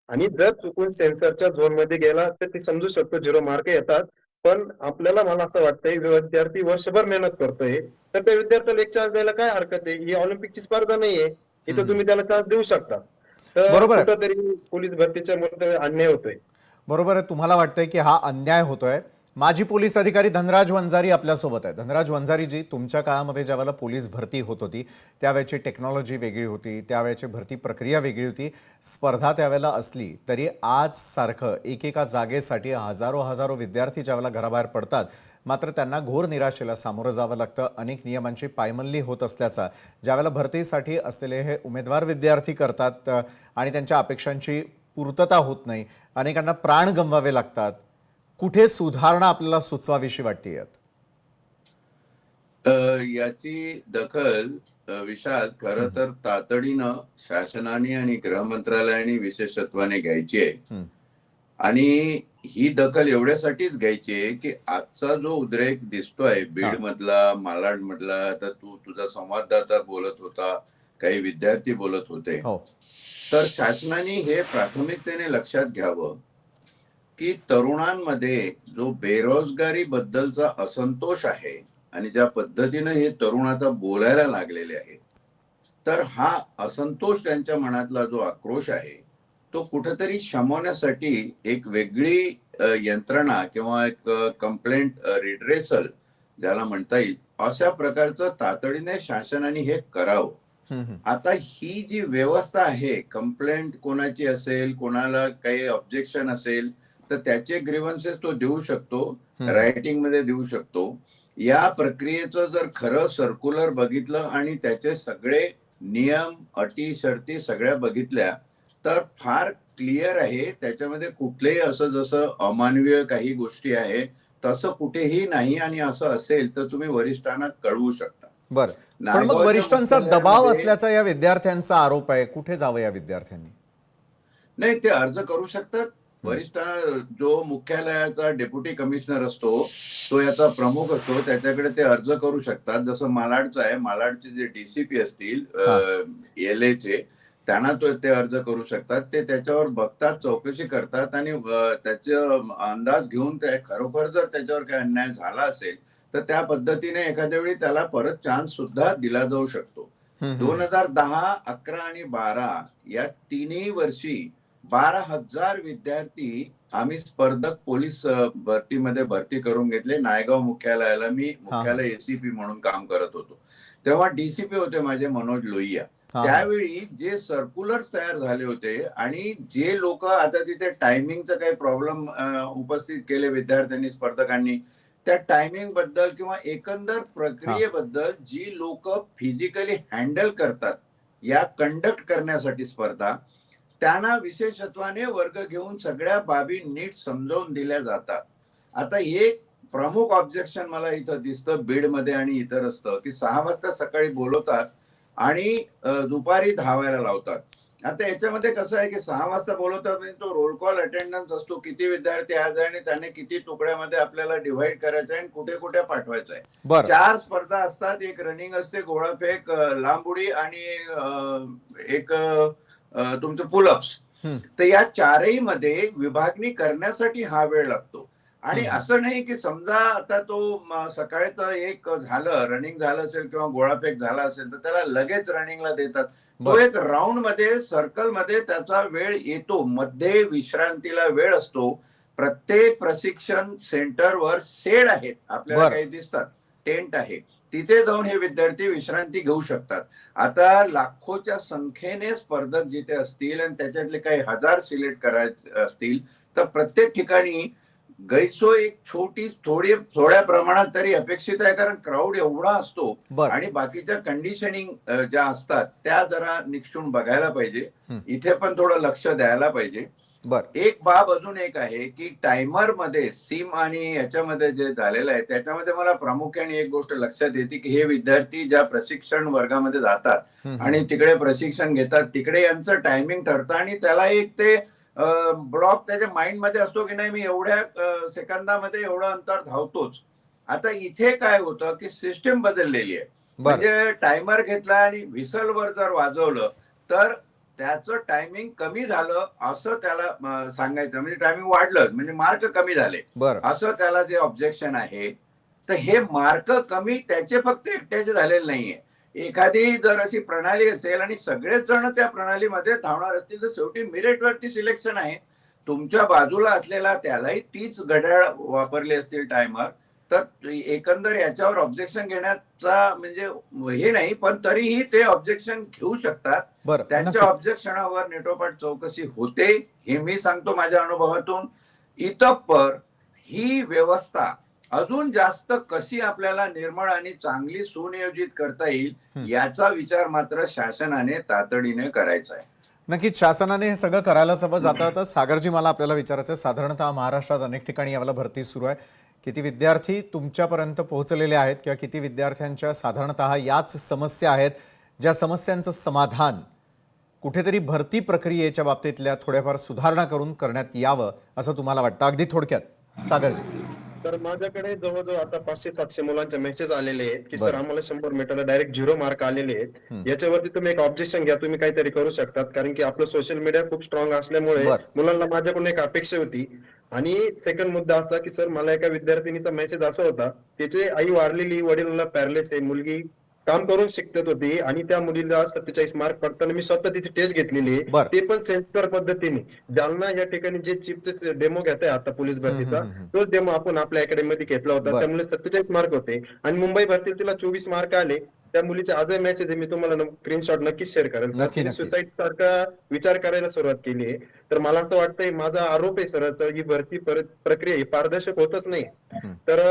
[SPEAKER 8] आणि जर चुकून सेन्सरच्या झोन मध्ये गेला तर ते समजू शकतो 0 मार्क येतात. पण आपल्याला मला असं वाटतंय विद्यार्थी वर्षभर मेहनत करतोय तर त्या विद्यार्थ्याला एक चान्स द्यायला काय हरकत आहे? ही ऑलिम्पिकची स्पर्धा नाहीये, इथं तुम्ही त्याला चान्स देऊ शकता. तर कुठंतरी पोलीस भरतीच्या मध्ये अन्याय होतोय.
[SPEAKER 1] बरोबर आहे. तुम्हाला वाटतंय की हा अन्याय होतोय. माजी पोलीस अधिकारी धनराज वंजारी आपल्यासोबत आहे. धनराज वंजारीजी, तुमच्या काळामध्ये ज्यावेळेला पोलीस भरती होत होती त्यावेळेची टेक्नॉलॉजी वेगळी होती, त्यावेळेची भरती प्रक्रिया वेगळी होती, स्पर्धा त्यावेळेला असली तरी आज सारखं एकेका जागेसाठी हजारो विद्यार्थी ज्यावेळेला घराबाहेर पडतात मात्र त्यांना घोर निराशेला सामोरं जावं लागतं. अनेक नियमांची पायमल्ली होत असल्याचा ज्यावेळेला भरतीसाठी असलेले हे उमेदवार विद्यार्थी करतात आणि त्यांच्या अपेक्षांची पूर्तता होत नाही, अनेकांना प्राण गमवावे लागतात. कुठे सुधारणा आपल्याला सुचवावीशी वाटते यात?
[SPEAKER 9] याची दखल विशाल खरं तर तातडीनं शासनाने आणि गृह मंत्रालयाने विशेषत्वाने घ्यायची आहे. आणि ही दखल एवढ्यासाठीच घ्यायची आहे की आजचा जो उद्रेक दिसतोय बीड मधला, मालाड मधला, तर तुझा संवाददाता बोलत होता, काही विद्यार्थी बोलत होते, तर शासनाने हे प्राथमिकतेने लक्षात घ्यावं की तरुणांमध्ये जो बेरोजगारी बद्दलचा असंतोष आहे आणि ज्या पद्धतीने हे तरुण आता बोलायला लागलेले आहेत, तर हा असंतोष त्यांच्या मनातला जो आक्रोश आहे तो कुठेतरी शमवण्यासाठी एक वेगळी यंत्रणा किंवा एक कंप्लेंट रिड्रेसल ज्याला म्हणता येईल अशा प्रकारचं तातडीने शासनाने हे करावं. आता ही जी व्यवस्था आहे, कंप्लेंट कोणाची असेल, कोणाला काही ऑब्जेक्शन असेल तर त्याचे ग्रीव्हन्सेस तो देऊ शकतो, रायटिंग मध्ये देऊ शकतो. या प्रक्रियेचं जर खरं सर्क्युलर बघितलं आणि त्याचे सगळे नियम, अटी, शर्ती सगळ्या बघितल्या तर फार क्लिअर आहे. त्याच्यामध्ये कुठलेही असं जसं अमानवीय काही गोष्टी आहे तसं कुठेही नाही. आणि असं असेल तर तुम्ही वरिष्ठांना कळवू शकता.
[SPEAKER 1] बरं, पण मग वरिष्ठांचा दबाव असल्याचा या विद्यार्थ्यांचा आरोप आहे. कुठे जावं या विद्यार्थ्यांनी?
[SPEAKER 9] नाही, ते अर्ज करू शकतात. वरिष्ठ जो मुख्यालयाचा डेप्युटी कमिशनर असतो तो याचा प्रमुख असतो, त्याच्याकडे ते अर्ज करू शकतात. जसं मालाडचं आहे, मालाडचे जे डीसीपी असतील LA चे, त्यांना ते अर्ज करू शकतात. ते त्याच्यावर बघतात, चौकशी करतात आणि त्याचा अंदाज घेऊन ते खरोखर जर त्याच्यावर काही अन्याय झाला असेल तर त्या पद्धतीने एखाद्या वेळी त्याला परत चान्स सुद्धा दिला जाऊ शकतो. 2010, 11 आणि 12 या तिन्ही वर्षी 12,000 विद्यार्थी आम्ही स्पर्धक पोलीस भरतीमध्ये भरती करून घेतले. नायगाव मुख्यालयाला मी मुख्यालय एसीपी म्हणून काम करत होतो. तेव्हा डीसीपी होते माझे मनोज लोहिया. त्यावेळी जे सर्क्युलर्स तयार झाले होते आणि जे लोक आता तिथे टायमिंगचं काही प्रॉब्लेम उपस्थित केले विद्यार्थ्यांनी, स्पर्धकांनी, त्या टायमिंग बद्दल किंवा एकंदर प्रक्रियेबद्दल जी लोक फिजिकली हँडल करतात या कंडक्ट करण्यासाठी स्पर्धा, त्यांना विशेषत्वाने वर्ग घेऊन सगळ्या बाबी नीट समजावून दिल्या जातात. आता हे प्रमुख ऑब्जेक्शन मला इथं दिसतं बीडमध्ये आणि इतर असतं की 6 वाजता सकाळी बोलवतात आणि दुपारी 10 वाजता लावतात. आता याच्यामध्ये कसं आहे की 6 वाजता बोलवतात म्हणजे तो रोल कॉल अटेंडन्स असतो, किती विद्यार्थी आज आहे आणि त्याने किती तुकड्यामध्ये आपल्याला डिव्हाइड करायचं आहे आणि कुठे कुठे पाठवायचं आहे. 4 स्पर्धा असतात, एक रनिंग असते, गोळाफेक, लांब उडी आणि एक तुमचं पुलअप्स. तर या चारही मध्ये विभागणी करण्यासाठी हा वेळ लागतो. आणि असं नाही की समजा आता तो सकाळचं एक झालं, रनिंग झालं असेल किंवा गोळाफेक झाला असेल तर त्याला लगेच रनिंगला देतात. तो एक राऊंड मध्ये, सर्कल मध्ये त्याचा वेळ येतो, मध्ये विश्रांतीला वेळ असतो. प्रत्येक प्रशिक्षण सेंटरवर शेड आहेत, आपल्याला काही दिसतात, टेंट आहे, तिथे जाऊन हे विद्यार्थी विश्रांती घेऊ शकतात. आता लाखोच्या संख्येने स्पर्धक जिथे असतील आणि त्याच्यातले काही 1000 सिलेक्ट करायचे असतील तर प्रत्येक ठिकाणी गैरसोय एक थोड्या प्रमाणात तरी अपेक्षित आहे, कारण क्राऊड एवढा असतो आणि बाकीच्या कंडिशनिंग ज्या असतात त्या जरा निक्षून बघायला पाहिजे. इथे पण थोडं लक्ष द्यायला पाहिजे. एक बाब अजून एक आहे की टायमर मध्ये सिम आणि याच्यामध्ये जे झालेलं आहे त्याच्यामध्ये मला प्रामुख्याने एक गोष्ट लक्षात येते की हे विद्यार्थी ज्या प्रशिक्षण वर्गामध्ये जातात आणि तिकडे प्रशिक्षण घेतात तिकडे यांचं टायमिंग ठरतं आणि त्याला एक ते ब्लॉक त्याच्या माइंड मध्ये असतो की नाही मी एवढ्या सेकंदामध्ये एवढं अंतर धावतोच. आता इथे काय होतं की सिस्टीम बदललेली आहे. म्हणजे टायमर घेतला आणि व्हिसलवर जर वाजवलं तर त्याचं टायमिंग कमी झालं असं त्याला सांगायचं, म्हणजे टायमिंग वाढलं म्हणजे मार्क कमी झाले असं त्याला जे ऑब्जेक्शन आहे. तर हे मार्क कमी त्याचे फक्त एकट्याचे झालेले नाहीये. एखादी जर अशी प्रणाली असेल आणि सगळेच जण त्या प्रणालीमध्ये धावणार असतील तर शेवटी मेरिट वरती सिलेक्शन आहे. तुमच्या बाजूला असलेला त्यालाही तीच घड्याळ वापरली असतील टायमर तर एकंदर याच्यावर ऑब्जेक्शन घेण्याचा म्हणजे हे नाही, पण तरीही ते ऑब्जेक्शन घेऊ शकतात. त्यांच्या ऑब्जेक्शनावर नेटोपाट चौकशी होते हे मी सांगतो माझ्या अनुभवातून. इतपर ही व्यवस्था अजून जास्त कशी आपल्याला निर्मळ आणि चांगली सुनियोजित करता येईल याचा विचार मात्र शासनाने तातडीने करायचा आहे.
[SPEAKER 1] नक्कीच शासनाने हे सगळं करायलाच हवं. जाता सागरजी मला आपल्याला विचारायचं, साधारणतः महाराष्ट्रात अनेक ठिकाणी यावेळेला भरती सुरू आहे. किती विद्यार्थी तुमच्यापर्यंत पोहोचलेले आहेत किंवा किती विद्यार्थ्यांच्या साधारणतः याच समस्या आहेत ज्या समस्यांचं समाधान कुठेतरी भरती प्रक्रियेच्या बाबतीतल्या थोड्याफार सुधारणा करून करण्यात यावं असं तुम्हाला वाटतं? अगदी थोडक्यात सागरजी.
[SPEAKER 8] तर माझ्याकडे जवळजवळ आता 500-700 मुलांचे मेसेज आलेले आहेत की सर आम्हाला 100 मीटरला डायरेक्ट 0 मार्क आलेले आहेत. याच्यावरती तुम्ही एक ऑब्जेक्शन घ्या, तुम्ही काहीतरी करू शकतात, कारण की आपलं सोशल मीडिया खूप स्ट्रॉंग असल्यामुळे मुलांना माझ्याकडून एक अपेक्षा होती. आणि सेकंड मुद्दा असा की सर मला एका विद्यार्थिनीचा मेसेज असा होता, त्याची आई वारलेली, वडिलांना पॅरलेस आहे, मुलगी काम करून शिकत होती आणि त्या मुलीला 47 मार्क पडताना मी स्वतः तिची टेस्ट घेतलेली आहे, ते पण सेन्सर पद्धतीने. जालना या ठिकाणी जे चिपचे डेमो घेत आहे आता पोलीस भरतीचा तोच डेमो आपण आपल्या अकॅडमी मध्ये घेतला होता. त्यामुळे 47 मार्क होते आणि मुंबई भरतीला तिला 24 मार्क आले. त्या मुलीचे आजही मेसेज आहे, मी तुम्हाला स्क्रीनशॉट नक्कीच शेअर करेल. सुसाईड सारखा विचार करायला सुरुवात केली आहे. तर मला असं वाटतंय, माझा आरोप आहे सर ही भरती प्रक्रिया ही पारदर्शक होतच नाही. तर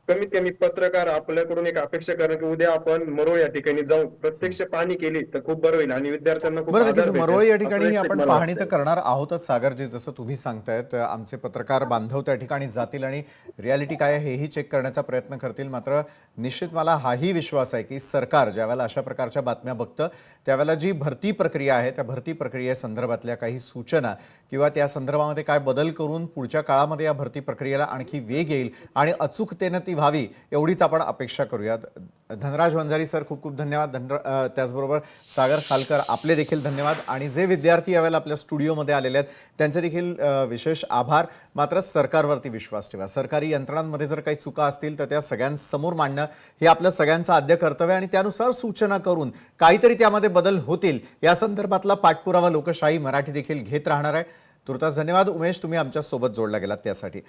[SPEAKER 8] कमीत कमी पत्रकार आपल्याकडून एक अपेक्षा करा की उद्या आपण मरोळ या ठिकाणी जाऊन प्रत्यक्ष पाहणी केली तर खूप बरं होईल आणि विद्यार्थ्यांना खूप आधार भेटेल.
[SPEAKER 1] मरोळ या ठिकाणी आपण पाहणी तर करणार आहोतच सागरजी, जसं तुम्ही सांगतायत. आमचे पत्रकार बांधव त्या ठिकाणी जातील आणि रियालिटी काय आहे हेही चेक करण्याचा प्रयत्न करतील. मात्र निश्चित मला हाही विश्वास आहे की सरकार ज्यावेळेला अशा प्रकारच्या बातम्या बघतं त्यावेळेला जी भरती प्रक्रिया आहे त्या भरती प्रक्रियेसंदर्भातल्या काही सूचना किंवा त्या संदर्भामध्ये काय बदल करून पुढच्या काळामध्ये या भरती प्रक्रियेला आणखी वेग येईल आणि अचूकतेनं ती व्हावी एवढीच आपण अपेक्षा करूयात. धनराज वंजारी सर, खूप खूप धन्यवाद. त्याचबरोबर सागर खालकर, आपले देखील धन्यवाद. आणि जे विद्यार्थी यावेळेला आपल्या स्टुडिओमध्ये आलेले आहेत त्यांचे देखील विशेष आभार. मात्र सरकारवरती विश्वास ठेवा. सरकारी यंत्रणांमध्ये जर काही चुका असतील तर त्या सगळ्यांसमोर मांडणं हे आपलं सगळ्यांचं आद्य कर्तव्य आणि त्यानुसार सूचना करून काहीतरी त्यामध्ये बदल होतील या संदर्भातला पाठपुरावा लोकशाही मराठी देखील घेत राहणार आहे. तुर्तास धन्यवाद. उमेश, तुम्ही आमच्या सोबत जोडला गेलात त्यासाठी.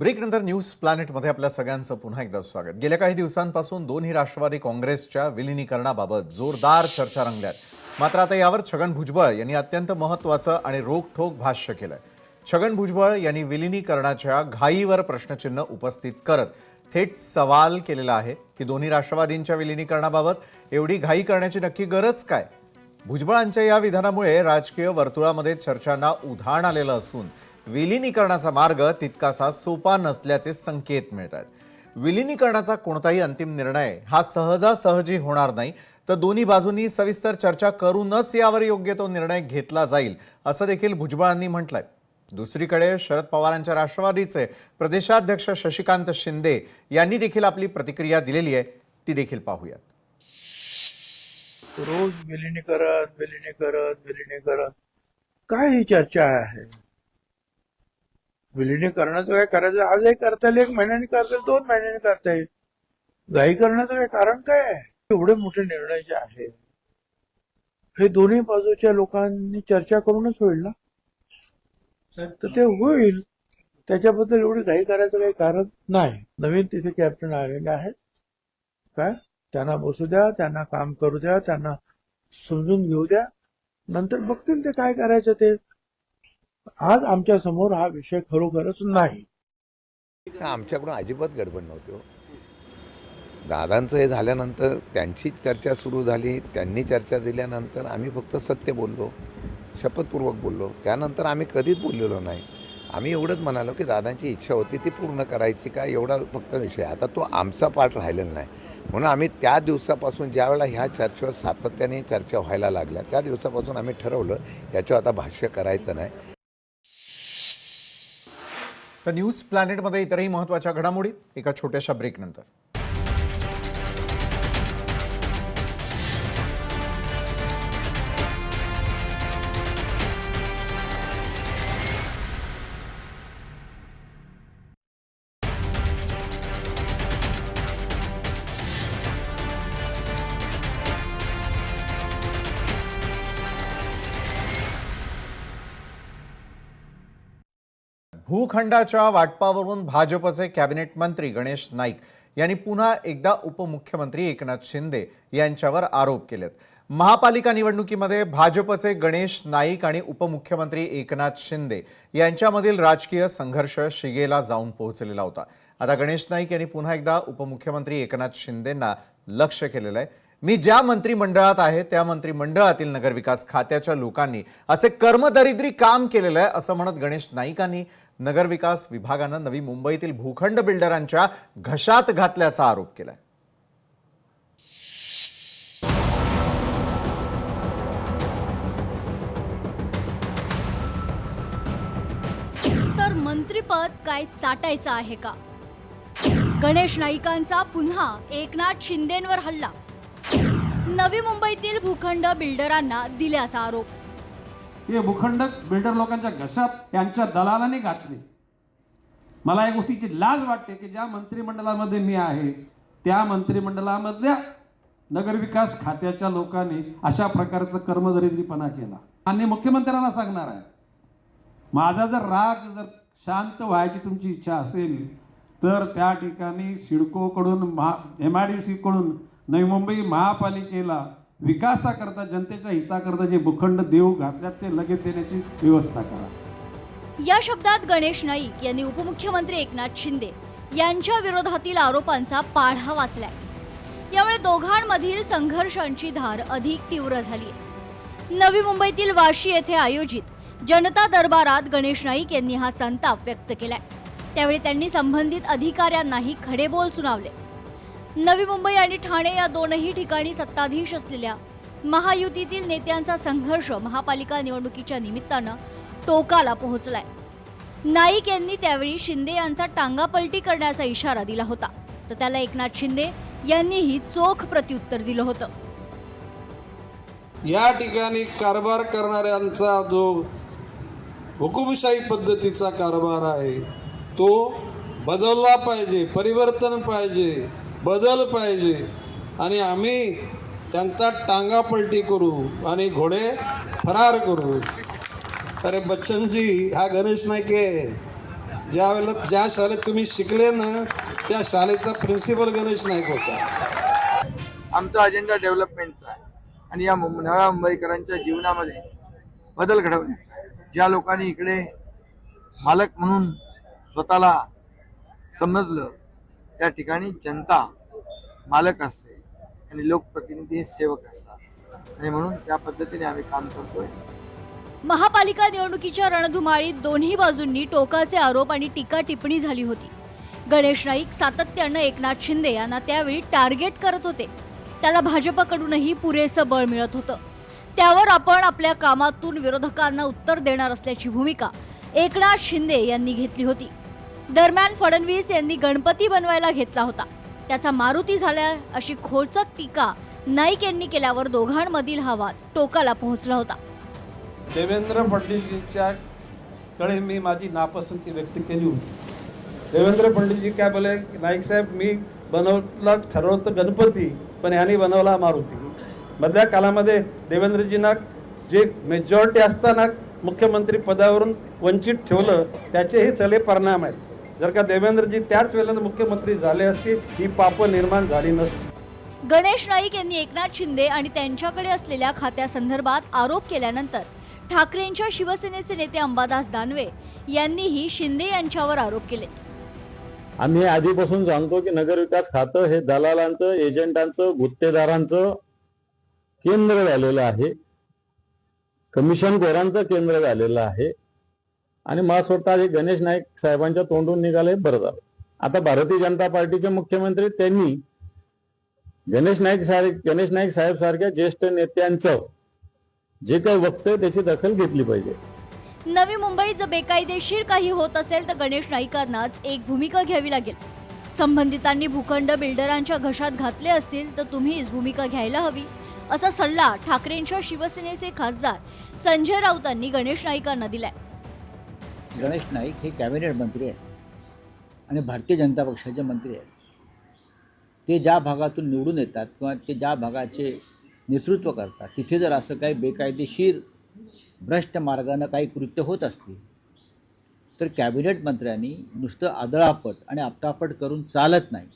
[SPEAKER 1] ब्रेकनंतर न्यूज प्लॅनेटमध्ये आपल्या सगळ्यांचं पुन्हा एकदा स्वागत. गेल्या काही दिवसांपासून दोन्ही राष्ट्रवादी काँग्रेसच्या विलिनीकरणाबाबत जोरदार चर्चा रंगल्यात. मात्र आता यावर छगन भुजबळ यांनी अत्यंत महत्त्वाचं आणि रोखठोक भाष्य केलंय. छगन भुजबळ यांनी विलिनीकरणाच्या घाईवर प्रश्नचिन्ह उपस्थित करत थेट सवाल केलेला आहे की दोन्ही राष्ट्रवादींच्या विलिनीकरणाबाबत एवढी घाई करण्याची नक्की गरज काय? भुजबळांच्या या विधानामुळे राजकीय वर्तुळामध्ये चर्चांना उधाण आलेलं असून विलिनीकरणाचा मार्ग तितकासा सोपा नसल्याचे संकेत मिळत आहेत. विलिनीकरणाचा कोणताही अंतिम निर्णय हा सहजासहजी होणार नाही, तर दोन्ही बाजूंनी सविस्तर चर्चा करूनच यावर योग्य तो निर्णय घेतला जाईल असं देखील भुजबळांनी म्हटलंय. दुसरीकडे शरद पवारांच्या राष्ट्रवादीचे प्रदेशाध्यक्ष शशिकांत शिंदे यांनी देखील आपली प्रतिक्रिया दिलेली आहे, ती देखील पाहूयात.
[SPEAKER 10] रोज विलिनीकरण काय ही चर्चा आहे? विलिनीकरणाचं काय करायचं? आजही करता येईल, 1 महिन्याने करता येईल, 2 महिन्याने करता येईल. घाई करण्याचं काय कारण काय आहे? एवढे मोठे निर्णय जे आहेत हे दोन्ही बाजूच्या लोकांनी चर्चा करूनच होईल ना, तर ते होईल. त्याच्याबद्दल एवढी घाई करायचं काही कारण नाही. नवीन तिथे कॅप्टन आलेले आहेत, काय त्यांना बसू द्या, त्यांना काम करू द्या, त्यांना समजून घेऊ द्या, नंतर बघतील ते काय करायचं ते. आज आमच्या समोर हा विषय खरोखरच नाही.
[SPEAKER 11] आमच्याकडून अजिबात गडबड नव्हती. दादांचं हे झाल्यानंतर त्यांची चर्चा सुरू झाली, त्यांनी चर्चा दिल्यानंतर आम्ही फक्त सत्य बोललो, शपथपूर्वक बोललो. त्यानंतर आम्ही कधीच बोललेलो नाही. आम्ही एवढंच म्हणालो की दादांची इच्छा होती ती पूर्ण करायची का, एवढा फक्त विषय. आता तो आमचा पार्ट राहिलेला नाही. म्हणून आम्ही त्या दिवसापासून ज्यावेळेला ह्या चर्चेवर सातत्याने चर्चा व्हायला लागल्या त्या दिवसापासून आम्ही ठरवलं याच्यावर आता भाष्य करायचं नाही.
[SPEAKER 1] तर न्यूज प्लॅनेटमध्ये इतरही महत्त्वाच्या घडामोडी एका छोट्याशा ब्रेकनंतर. भूखंडाच्या वाटपावरून भाजपचे कॅबिनेट मंत्री गणेश नाईक यांनी पुन्हा एकदा उपमुख्यमंत्री एकनाथ शिंदे यांच्यावर आरोप केलेत. महापालिका निवडणुकीमध्ये भाजपचे गणेश नाईक आणि उपमुख्यमंत्री एकनाथ शिंदे यांच्यामधील राजकीय संघर्ष शिगेला जाऊन पोहोचलेला होता. आता गणेश नाईक यांनी पुन्हा एकदा उपमुख्यमंत्री एकनाथ शिंदेंना लक्ष्य केलेलं आहे. मी ज्या मंत्रिमंडळात आहे त्या मंत्रिमंडळातील नगरविकास खात्याच्या लोकांनी असे कर्मदरिद्री काम केलेलं आहे असं म्हणत गणेश नाईकांनी नगरविकास विभागानं नवी मुंबईतील भूखंड बिल्डरांच्या घशात घातल्याचा आरोप केलाय.
[SPEAKER 12] तर मंत्रिपद काय चाटायचं आहे का? गणेश नाईकांचा पुन्हा एकनाथ शिंदेंवर हल्ला. नवी मुंबईतील भूखंड बिल्डरांना दिल्याचा आरोप.
[SPEAKER 13] हे भूखंड बिल्डर लोकांच्या घशात यांच्या दलालांनी घातले. मला या गोष्टीची लाज वाटते की ज्या मंत्रिमंडळामध्ये मी आहे त्या मंत्रिमंडळामधल्या नगरविकास खात्याच्या लोकांनी अशा प्रकारचा कर्मदरिद्रीपणा केला. आणि मुख्यमंत्र्यांना सांगणार आहे, माझा जर राग जर शांत व्हायची तुमची इच्छा असेल तर त्या ठिकाणी सिडकोकडून MIDC कडून नवी मुंबई महापालिकेला विकासाकरता जनतेच्या हिताकरता जे भूखंड देऊ घातल्यात ते लगेच देण्याची व्यवस्था करा.
[SPEAKER 12] या शब्दात गणेश नाईक यांनी उपमुख्यमंत्री एकनाथ शिंदे यांच्या विरोधातील आरोपांचा पाढा वाचलाय. यामुळे दोघांमधील संघर्षांची धार अधिक तीव्र झाली. नवी मुंबईतील वाशी येथे आयोजित जनता दरबारात गणेश नाईक यांनी हा संताप व्यक्त केलाय. त्यावेळी त्यांनी संबंधित अधिकाऱ्यांनाही खडेबोल सुनावले. नवी मुंबई आणि ठाणे या दोनही ठिकाणी सत्ताधीश असलेल्या महायुतीतील नेत्यांचा संघर्ष महापालिका निवडणुकीच्या निमित्तानं टोकाला पोहोचलाय. नाईक यांनी त्यावेळी शिंदे यांचा टांगापलटी करण्याचा इशारा दिला होता, तर त्याला एकनाथ शिंदे यांनीही चोख प्रत्युत्तर दिलं होतं.
[SPEAKER 13] या ठिकाणी कारभार करणाऱ्यांचा जो हुकुमशाही पद्धतीचा कारभार आहे तो बदलला पाहिजे, परिवर्तन पाहिजे, बदल पाहिजे आणि आम्ही त्यांचा टांगापलटी करू आणि घोडे फरार करू. अरे बच्चनजी, हा गणेश नाईक आहे. ज्या शाळेत तुम्ही शिकले ना त्या शाळेचा प्रिन्सिपल गणेश नाईक होता.
[SPEAKER 10] आमचा अजेंडा डेव्हलपमेंटचा आहे आणि या नव्या मुंबईकरांच्या जीवनामध्ये बदल घडवण्याचा आहे. ज्या लोकांनी इकडे मालक म्हणून स्वतःला समजलं त्या ठिकाणी जनता मालक असते आणि लोकप्रतिनिधी हे सेवक असतात आणि म्हणून त्या पद्धतीने आम्ही काम करतोय.
[SPEAKER 12] महापालिका निवडणुकीच्या रणधुमाळीत दोन्ही बाजूंनी टोकाचे आरोप आणि टीका टिप्पणी झाली होती. गणेश नाईक सातत्यानं एकनाथ शिंदे यांना त्यावेळी टार्गेट करत होते. त्याला भाजपकडूनही पुरेसं बळ मिळत होतं. त्यावर आपण आपल्या कामातून विरोधकांना उत्तर देणार असल्याची भूमिका एकनाथ शिंदे यांनी घेतली होती. दरम्यान फडणवीस यांनी गणपती बनवायला घेतला होता, त्याचा मारुती झाला अशी खोचक टीका नाईक यांनी केल्यावर दोघांमधील हा वाद टोकाला पोहोचला होता.
[SPEAKER 13] देवेंद्र फडणवीसजींच्या कडे मी माझी नापसंती व्यक्त केली होती. देवेंद्र फडणवीसजी काय बोले, नाईक साहेब मी बनवला ठरवतं गणपती पण यांनी बनवला मारुती. मधल्या काळामध्ये देवेंद्रजींना जे मेजॉरिटी असताना मुख्यमंत्री पदावरून वंचित ठेवलं त्याचेही चले परिणाम आहेत. जर का देवेंद्रजी त्याच वेळेला मुख्यमंत्री झाले असतील ही पाप निर्माण झाली नसती.
[SPEAKER 12] गणेश नाईक यांनी एकनाथ शिंदे आणि त्यांच्याकडे असलेल्या खात्यासंदर्भात आरोप केल्यानंतर ठाकरेंच्या शिवसेनेचे नेते अंबादास दानवे यांनीही शिंदे यांच्यावर आरोप केले.
[SPEAKER 14] आम्ही आधीपासून सांगतो की नगरविकास खातं हे दलालांचं, एजंटांचं, गुत्तेदारांचं केंद्र झालेलं आहे, कमिशनखोरांचं केंद्र झालेलं आहे आणि मला स्वतः हे गणेश नाईक साहेबांच्या तोंडून निघाले बरं झालं. आता भारतीय जनता पार्टीचे मुख्यमंत्री त्यांनी गणेश नाईक साहेब सारख्या ज्येष्ठ नेत्यांचं जे काही वक्तव्य त्याची दखल घेतली पाहिजे.
[SPEAKER 12] नवी मुंबईत जर बेकायदेशीर काही होत असेल तर गणेश नाईकांनाच एक भूमिका घ्यावी लागेल. संबंधितांनी भूखंड बिल्डरांच्या घशात घातले असतील तर तुम्हीच भूमिका घ्यायला हवी, असा सल्ला ठाकरेंच्या शिवसेनेचे खासदार संजय राऊतांनी गणेश नाईकांना दिलाय.
[SPEAKER 2] गणेश नाईक हे कॅबिनेट मंत्री आहेत आणि भारतीय जनता पक्षाचे मंत्री आहेत. ते ज्या भागातून निवडून येतात किंवा ते ज्या भागाचे नेतृत्व करतात तिथे जर असं काही बेकायदेशीर भ्रष्ट मार्गानं काही कृत्य होत असतील तर कॅबिनेट मंत्र्यांनी नुसतं आदळापट आणि आपटापट करून चालत नाही,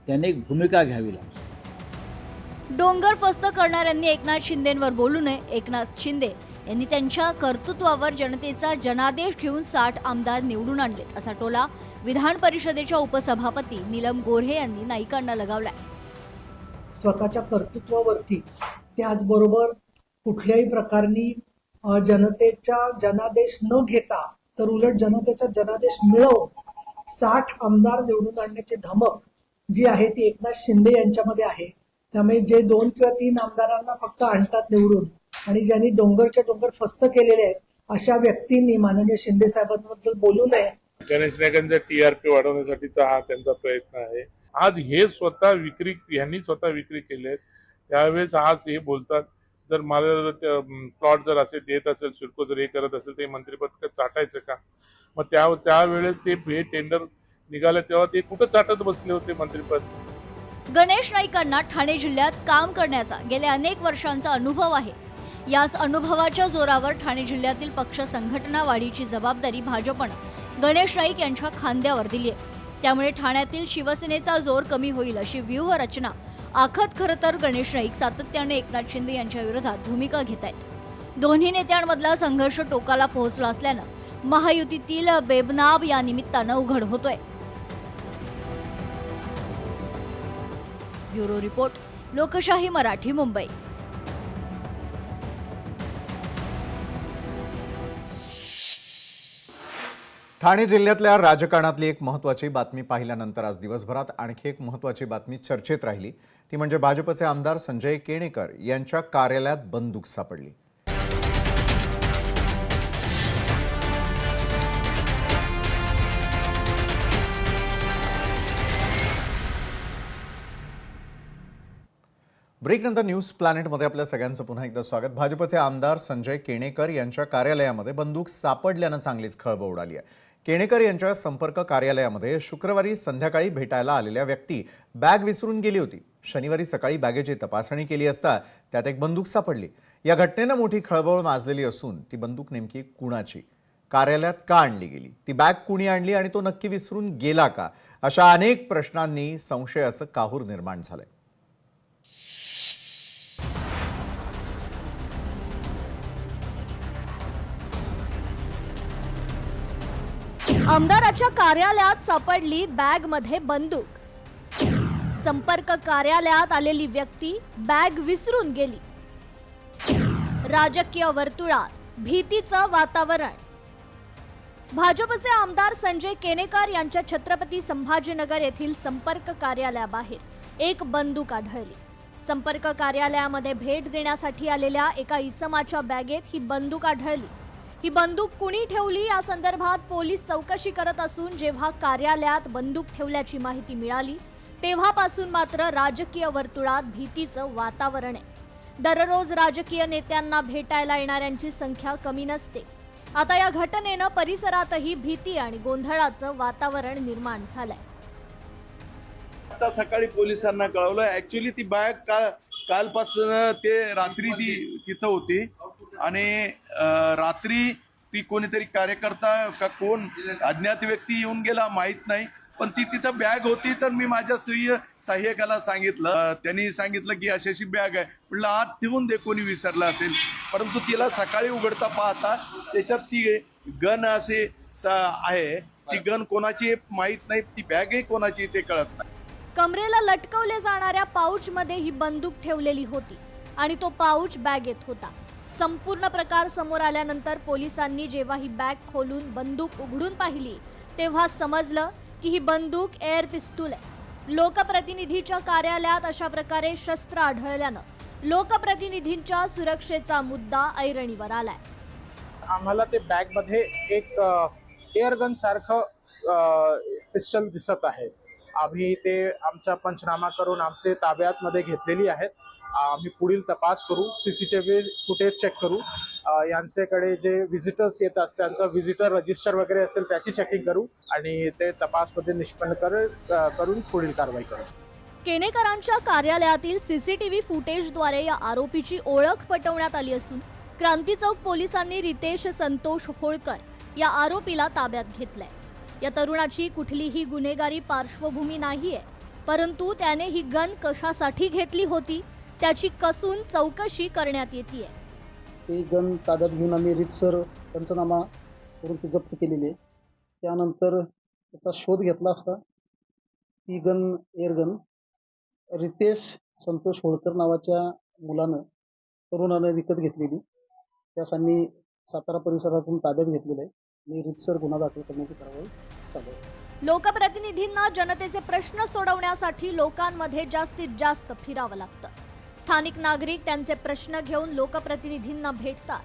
[SPEAKER 2] त्याने एक भूमिका घ्यावी लागते.
[SPEAKER 12] डोंगर फस्त करणाऱ्यांनी एकनाथ शिंदेंवर बोलू नये. एकनाथ शिंदे यांनी त्यांच्या कर्तृत्वावर जनतेचा जनादेश घेऊन 60 आमदार निवडून आणलेत, असा टोला विधान परिषदेच्या उपसभापती नीलम गोऱ्हे यांनी नाईकांना लगावलाय.
[SPEAKER 15] स्वतःच्या कर्तृत्वावरती त्याचबरोबर कुठल्याही प्रकारनी जनतेचा जनादेश न घेता तर उलट जनतेचा जनादेश मिळवून 60 आमदार निवडून आणण्याची धमक जी आहे ती एकनाथ शिंदे यांच्यामध्ये आहे. त्यामुळे जे 2 किंवा 3 आमदारांना फक्त आणतात निवडून आणि ज्यांनी डोंगरच्या डोंगर फस्त केलेले आहेत अशा व्यक्तींनी माननीय शिंदे साहेबांबद्दल बोलू नये.
[SPEAKER 16] गणेश नाईकांचा TRP वाढवण्यासाठीचा हा त्यांचा प्रयत्न आहे. आज हे यांनी स्वतः विक्री केले, त्यावेळेस आज हे बोलतात जर मला प्लॉट जर असे देत असेल, सिडको जर हे करत असेल ते मंत्रिपद चाटायचं का? मग त्यावेळेस ते हे टेंडर निघाले तेव्हा ते कुठं चाटत बसले होते मंत्रिपद.
[SPEAKER 12] गणेश नाईकांना ठाणे जिल्ह्यात काम करण्याचा गेल्या अनेक वर्षांचा अनुभव आहे. याच अनुभवाच्या जोरावर ठाणे जिल्ह्यातील पक्ष संघटना वाढीची जबाबदारी भाजपनं गणेश नाईक यांच्या खांद्यावर दिली आहे. त्यामुळे ठाण्यातील शिवसेनेचा जोर कमी होईल अशी व्यूहरचना आखत खरं तर गणेश नाईक सातत्याने एकनाथ शिंदे यांच्या विरोधात भूमिका घेत आहेत. दोन्ही नेत्यांमधला संघर्ष टोकाला पोहोचला असल्यानं महायुतीतील बेबनाब या निमित्तानं उघड होतोय. ब्युरो रिपोर्ट, लोकशाही मराठी, मुंबई.
[SPEAKER 1] ठाणे जिल्ह्यातल्या राजकारणातली एक महत्त्वाची बातमी पाहिल्यानंतर आज दिवसभरात आणखी एक महत्त्वाची बातमी चर्चेत राहिली. ती म्हणजे भाजपचे आमदार संजय केणेकर यांच्या कार्यालयात बंदूक सापडली. ब्रेकनंतर न्यूज प्लॅनेटमध्ये आपल्या सगळ्यांचं पुन्हा एकदा स्वागत. भाजपचे आमदार संजय केणेकर यांच्या कार्यालयामध्ये बंदूक सापडल्यानं चांगलीच खळबळ उडाली आहे. केणेकर यांच्या संपर्क कार्यालयामध्ये शुक्रवारी संध्याकाळी भेटायला आलेल्या व्यक्ती बॅग विसरून गेली होती. शनिवारी सकाळी बॅगेची तपासणी केली असता त्यात एक बंदूक सापडली. या घटनेनं मोठी खळबळ माजलेली असून ती बंदूक नेमकी कुणाची, कार्यालयात का आणली गेली, ती बॅग कुणी आणली आणि तो नक्की विसरून गेला का, अशा अनेक प्रश्नांनी संशयाचं काहूर निर्माण झालंय.
[SPEAKER 12] आमदाराच्या कार्यालयात सापडली बॅगमध्ये बंदूक. संपर्क कार्यालयात आलेली व्यक्ती बॅग विसरून गेली. राजकीय वर्तुळात भीतीचं वातावरण. भाजपचे आमदार संजय केणेकर यांच्या छत्रपती संभाजीनगर येथील संपर्क कार्यालयाबाहेर एक बंदूक आढळली. संपर्क कार्यालयामध्ये भेट देण्यासाठी आलेल्या एका इसमाच्या बॅगेत ही बंदूक आढळली. ही बंदूक कुणी ठेवली या संदर्भात पोलीस चौकशी करत असून जेव्हा कार्यालयात बंदूक ठेवल्याची माहिती मिळाली तेव्हापासून मात्र राजकीय वर्तुळात भीतीचं वातावरण आहे. दररोज राजकीय नेत्यांना भेटायला येणाऱ्यांची संख्या कमी नसते. आता या घटनेनं परिसरातही भीती आणि गोंधळाचं वातावरण निर्माण झालंय.
[SPEAKER 10] आता सकाळी पोलिसांना कळवलं. ऍक्च्युली ती बॅग कालपासून ते रात्री ती तिथं होती आणि रात्री ती कोणीतरी कार्यकर्ता का कोण अज्ञात व्यक्ती येऊन गेला माहित नाही, पण ती तिथं बॅग होती. तर मी माझ्या सहाय्यकाला सांगितलं, त्यांनी सांगितलं की अशी बॅग आहे. म्हटलं आत ठेवून दे, कोणी विसरला असेल. परंतु तिला सकाळी उघडता पाहता त्याच्यात ती गन असे आहे. ती गन कोणाची माहित नाही, ती बॅगही कोणाची ते कळत नाही.
[SPEAKER 12] कमरेला लटकवले जाणाऱ्या पाऊच मध्ये ही बंदूक ठेवलेली होती आणि तो पाऊच बॅगेत होता. संपूर्ण प्रकार समोर आल्यानंतर पोलिसांनी जेव्हा ही बॅग खोलून बंदूक उघडून पाहिली तेव्हा समजलं की ही बंदूक एअर पिस्तूल आहे. लोकप्रतिनिधीच्या कार्यालयात अशा प्रकारे शस्त्र आढळल्यानं लोकप्रतिनिधींच्या सुरक्षेचा मुद्दा ऐरणीवर आलाय.
[SPEAKER 6] आम्हाला ते बॅग मध्ये एक एअरगन सारखं पिस्टल दिसत आहे. आम्ही ते आमचा पंचनामा करून आमचे ताब्यात मध्ये घेतलेली आहेत. आम्ही पुढील तपास करू, सीसीटीव्ही फुटेज चेक करू, यांच्याकडे जे व्हिजिटर्स येतात त्यांचं व्हिजिटर रजिस्टर वगैरे असेल त्याची चेकिंग करू आणि ते तपासमध्ये निष्पन्न करून पुढील कारवाई करू.
[SPEAKER 12] केणेकरांच्या कार्यालयातील सीसीटीव्ही फुटेजद्वारे या आरोपीची ओळख पटवण्यात आली असून क्रांती चौक पोलिसांनी रितेश संतोष होळकर या आरोपीला ताब्यात घेतलंय. या तरुणाची कुठलीही गुन्हेगारी पार्श्वभूमी नाहीये, परंतु त्याने ही गन कशासाठी घेतली होती त्याची कसून चौकशी करण्यात येतेय.
[SPEAKER 2] ती गन ताब्यात घेऊन आम्ही रीतसर पंचनामा करून ती जप्त केलेली आहे. त्यानंतर त्याचा शोध घेतला असता ती गन एअरगन रितेश संतोष होळकर नावाच्या तरुणानं विकत घेतलेली. त्यास आम्ही सातारा परिसरातून ताब्यात घेतलेलं आहे आणि रीतसर गुन्हा दाखल करण्याची कारवाई चालू आहे.
[SPEAKER 12] लोकप्रतिनिधींना जनतेचे प्रश्न सोडवण्यासाठी लोकांमध्ये जास्तीत जास्त फिरावं लागतं. स्थानिक नागरिक त्यांचे प्रश्न घेऊन लोकप्रतिनिधींना भेटतात.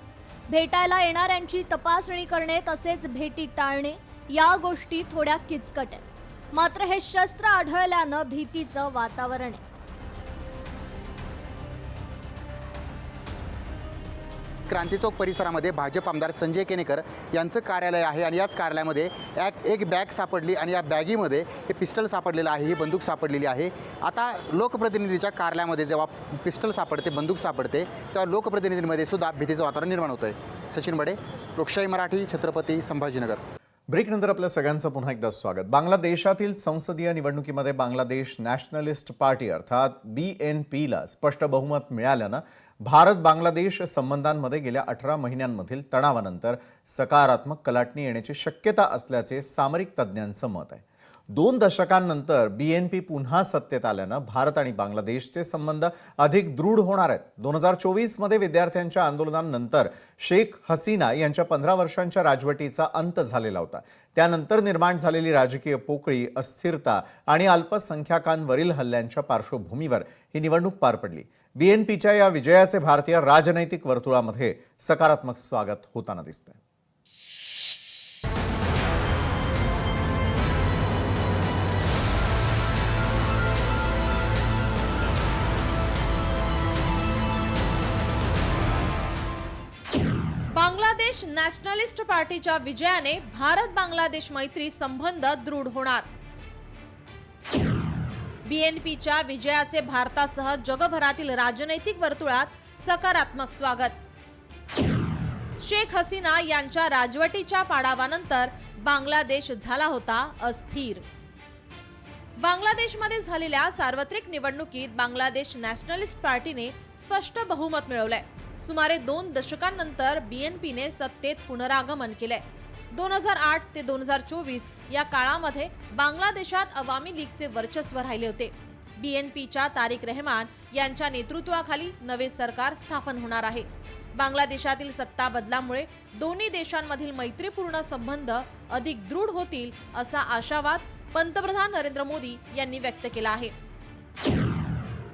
[SPEAKER 12] भेटायला येणाऱ्यांची तपासणी करणे तसेच भेटी टाळणे या गोष्टी थोड्या किचकट आहेत. मात्र हे शस्त्र आढळल्यानं भीतीचं वातावरण आहे.
[SPEAKER 2] क्रांती चौक परिसरामध्ये भाजप आमदार संजय केणेकर यांचं कार्यालय आहे आणि याच कार्यालयामध्ये एक बॅग सापडली आणि या बॅगीमध्ये हे पिस्टल सापडलेलं आहे, ही बंदूक सापडलेली आहे. आता लोकप्रतिनिधीच्या कार्यालयामध्ये जेव्हा पिस्टल सापडते, बंदूक सापडते, तेव्हा लोकप्रतिनिधींमध्ये सुद्धा भीतीचं वातावरण निर्माण होतं आहे. सचिन बडे, लोकशाही मराठी, छत्रपती संभाजीनगर.
[SPEAKER 1] ब्रेकनंतर आपल्या सगळ्यांचं पुन्हा एकदा स्वागत. बांगलादेशातील संसदीय निवडणुकीमध्ये बांगलादेश नॅशनलिस्ट पार्टी अर्थात BNPला स्पष्ट बहुमत मिळाल्यानं भारत बांगलादेश संबंधांमध्ये गेल्या 18 महिन्यांमधील तणावानंतर सकारात्मक कलाटणी येण्याची शक्यता असल्याचे सामरिक तज्ज्ञांचं मत आहे. 2 दशकांनंतर BNP पुन्हा सत्तेत आल्यानं भारत आणि बांगलादेशचे संबंध अधिक दृढ होणार आहेत. 2024 मध्ये विद्यार्थ्यांच्या आंदोलनानंतर शेख हसीना यांच्या 15 वर्षांच्या राजवटीचा अंत झालेला होता. त्यानंतर निर्माण झालेली राजकीय पोकळी, अस्थिरता आणि अल्पसंख्याकांवरील हल्ल्यांच्या पार्श्वभूमीवर ही निवडणूक पार पडली. BNPच्या या विजयाचे भारतीय राजनैतिक वर्तुळामध्ये सकारात्मक स्वागत होताना दिसतंय.
[SPEAKER 17] बांगलादेश नॅशनलिस्ट पार्टीच्या विजयाने भारत बांगलादेश मैत्री संबंध दृढ होणार. BNPच्या विजयाचे भारतासह जगभरातील राजनैतिक वर्तुळात सकारात्मक स्वागत. शेख हसीना यांच्या राजवटीच्या पाडावानंतर बांगलादेश झाला होता अस्थिर. बांगलादेशमध्ये झालेल्या सार्वत्रिक निवडणुकीत बांगलादेश नॅशनलिस्ट पार्टीने स्पष्ट बहुमत मिळवलंय. सुमारे 2 दशकांनंतर BNPने सत्तेत पुनरागमन केलंय. 2008 ते 2024 या काळामध्ये बांगलादेशात अवामी लीगचे वर्चस्व राहिले होते. BNPच्या तारिक रहमान यांच्या नेतृत्वाखाली नवे सरकार स्थापन होणार आहे. बांगलादेशातील सत्ता बदलामुळे दोन्ही देशांमधील मैत्रीपूर्ण संबंध अधिक दृढ होतील असा आशावाद पंतप्रधान नरेंद्र मोदी यांनी व्यक्त केला आहे.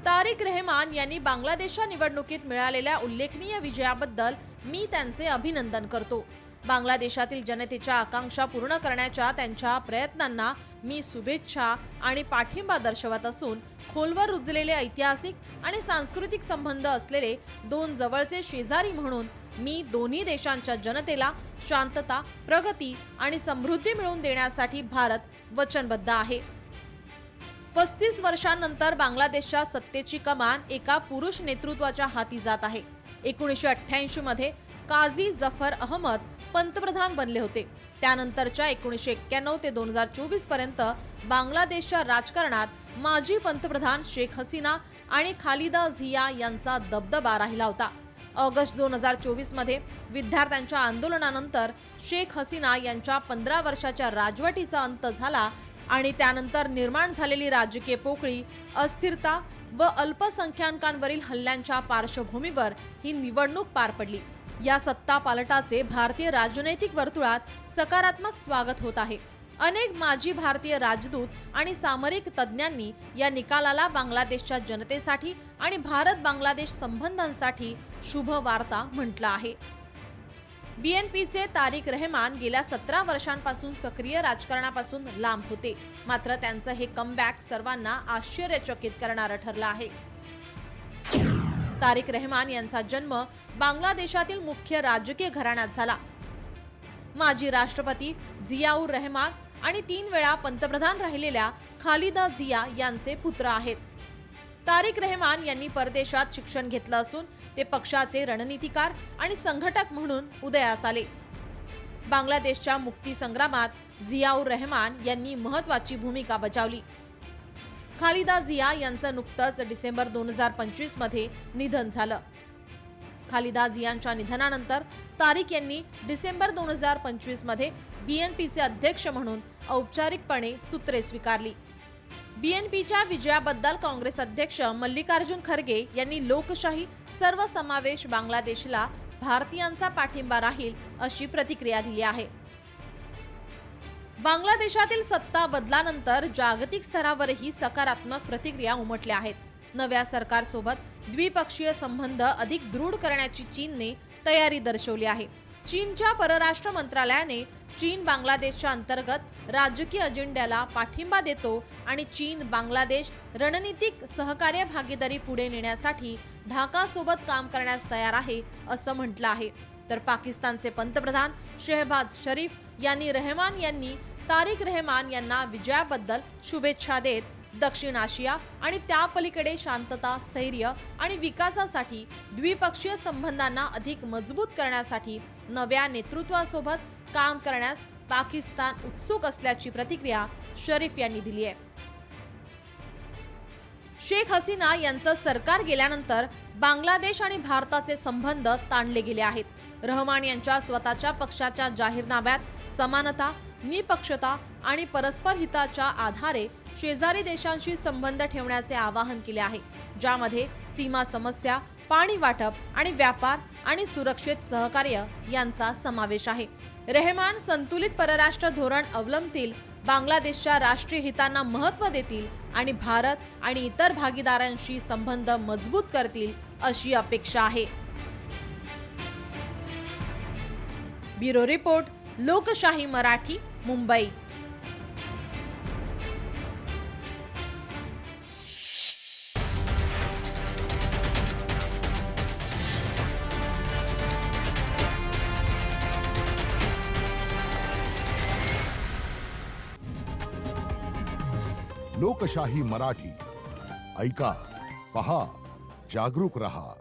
[SPEAKER 17] तारिक रहमान यांनी बांगलादेशच्या निवडणुकीत मिळालेल्या उल्लेखनीय विजयाबद्दल मी त्यांचे अभिनंदन करतो. बांगलादेशातील जनतेच्या आकांक्षा पूर्ण करण्याच्या त्यांच्या प्रयत्नांना मी शुभेच्छा आणि पाठिंबा दर्शवत असून खोलवर रुजलेले ऐतिहासिक आणि सांस्कृतिक संबंध असलेले 2 जवळचे शेजारी म्हणून मी दोन्ही देशांच्या जनतेला शांतता, प्रगती आणि समृद्धी मिळवून देण्यासाठी भारत वचनबद्ध आहे. 35 वर्षांनंतर बांगलादेशच्या सत्तेची कमान एका पुरुष नेतृत्वाच्या हाती जात आहे. 1988 मध्ये काझी जफर अहमद पंतप्रधान बनले होते. त्यानंतरच्या 1991 ते 2024 पर्यंत बांगलादेशच्या राजकारणात माजी पंतप्रधान शेख हसीना आणि खालिदा झिया यांचा दबदबा राहिला होता. ऑगस्ट 2024 मध्ये विद्यार्थ्यांच्या आंदोलनानंतर शेख हसीना यांच्या 15 वर्षाच्या राजवटीचा अंत झाला आणि त्यानंतर निर्माण झालेली राजकीय पोकळी, अस्थिरता व अल्पसंख्याकांवरील हल्ल्यांच्या पार्श्वभूमीवर ही निवडणूक पार पडली. या सत्ता पालटाचे भारतीय राजनैतिक वर्तुळात सकारात्मक स्वागत होत आहे. अनेक माजी भारतीय राजदूत आणि सामरिक तज्ज्ञांनी या निकालाला बांगलादेशच्या जनतेसाठी आणि भारत बांगलादेश संबंधांसाठी शुभ वार्ता म्हटलं आहे. BNPचे तारिक रहमान गेल्या 17 वर्षांपासून सक्रिय राजकारणापासून लांब होते. मात्र त्यांचं हे कमबॅक सर्वांना आश्चर्यचकित करणारं ठरलं आहे. तारिक रहमान यांचा जन्म बांगलादेशातील मुख्य राजकीय घराण्यात झाला. माजी राष्ट्रपती जियाऊर रहमान आणि 3 वेळा पंतप्रधान राहिलेल्या खालिदा झिया यांचे पुत्र आहेत. तारिक रहमान यांनी परदेशात शिक्षण घेतलं असून ते पक्षाचे रणनीतिकार आणि संघटक म्हणून उदयास आले. बांगलादेशच्या मुक्ती संग्रामात जियाऊर रहमान यांनी महत्त्वाची भूमिका बजावली. खालिदा झिया यांचं नुकतंच डिसेंबर 2025 मध्ये निधन झालं. खालिदा झियांच्या निधनानंतर तारिक यांनी डिसेंबर 2025 मध्ये BNPचे अध्यक्ष म्हणून औपचारिकपणे सूत्रे स्वीकारली. BNPच्या विजयाबद्दल काँग्रेस अध्यक्ष मल्लिकार्जुन खरगे यांनी लोकशाही, सर्वसमावेश बांगलादेशला भारतीयांचा पाठिंबा राहील अशी प्रतिक्रिया दिली आहे. बांगलादेशातील सत्ता बदलानंतर जागतिक स्तरावरही सकारात्मक प्रतिक्रिया उमटल्या आहेत. नव्या सरकारसोबत द्विपक्षीय संबंध अधिक दृढ करण्याची चीनने तयारी दर्शवली आहे. चीनच्या परराष्ट्र मंत्रालयाने चीन बांगलादेशच्या अंतर्गत राजकीय अजेंड्याला पाठिंबा देतो आणि चीन बांगलादेश रणनीतिक सहकार्य भागीदारी पुढे नेण्यासाठी ढाकासोबत काम करण्यास तयार आहे असं म्हटलं आहे. तर पाकिस्तानचे पंतप्रधान शहबाज शरीफ यांनी रहमान यांनी तारिक रहमान यांना विजयाबद्दल शुभेच्छा देत दक्षिण आशिया आणि त्यापलीकडे शांतता, स्थैर्य आणि विकासासाठी द्विपक्षीय संबंधांना अधिक मजबूत करण्यासाठी नव्या नेतृत्वासोबत काम करण्यास पाकिस्तान उत्सुक असल्याची प्रतिक्रिया शरीफ यांनी दिली आहे. शेख हसीना यांचं सरकार गेल्यानंतर बांगलादेश आणि भारताचे संबंध ताणले गेले आहेत. रहमान यांच्या स्वतःच्या पक्षाच्या जाहीरनाम्यात समानता, निपक्षता आणि परस्पर हिताच्या आधारे शेजारी देशांशी संबंध ठेवण्याचे आवाहन केले आहे, ज्यामध्ये सीमा समस्या, पाणी वाटप आणि व्यापार आणि सुरक्षित सहकार्य यांचा समावेश आहे. रहमान संतुलित परराष्ट्र धोरण अवलंबतील, बांगलादेशच्या राष्ट्रीय हितांना महत्त्व देतील आणि भारत आणि इतर भागीदारांशी संबंध मजबूत करतील अशी अपेक्षा आहे. ब्युरो रिपोर्ट, लोकशाही मराठी, मुंबई.
[SPEAKER 18] लोकशाही मराठी, ऐका, पहा, जागरूक रहा.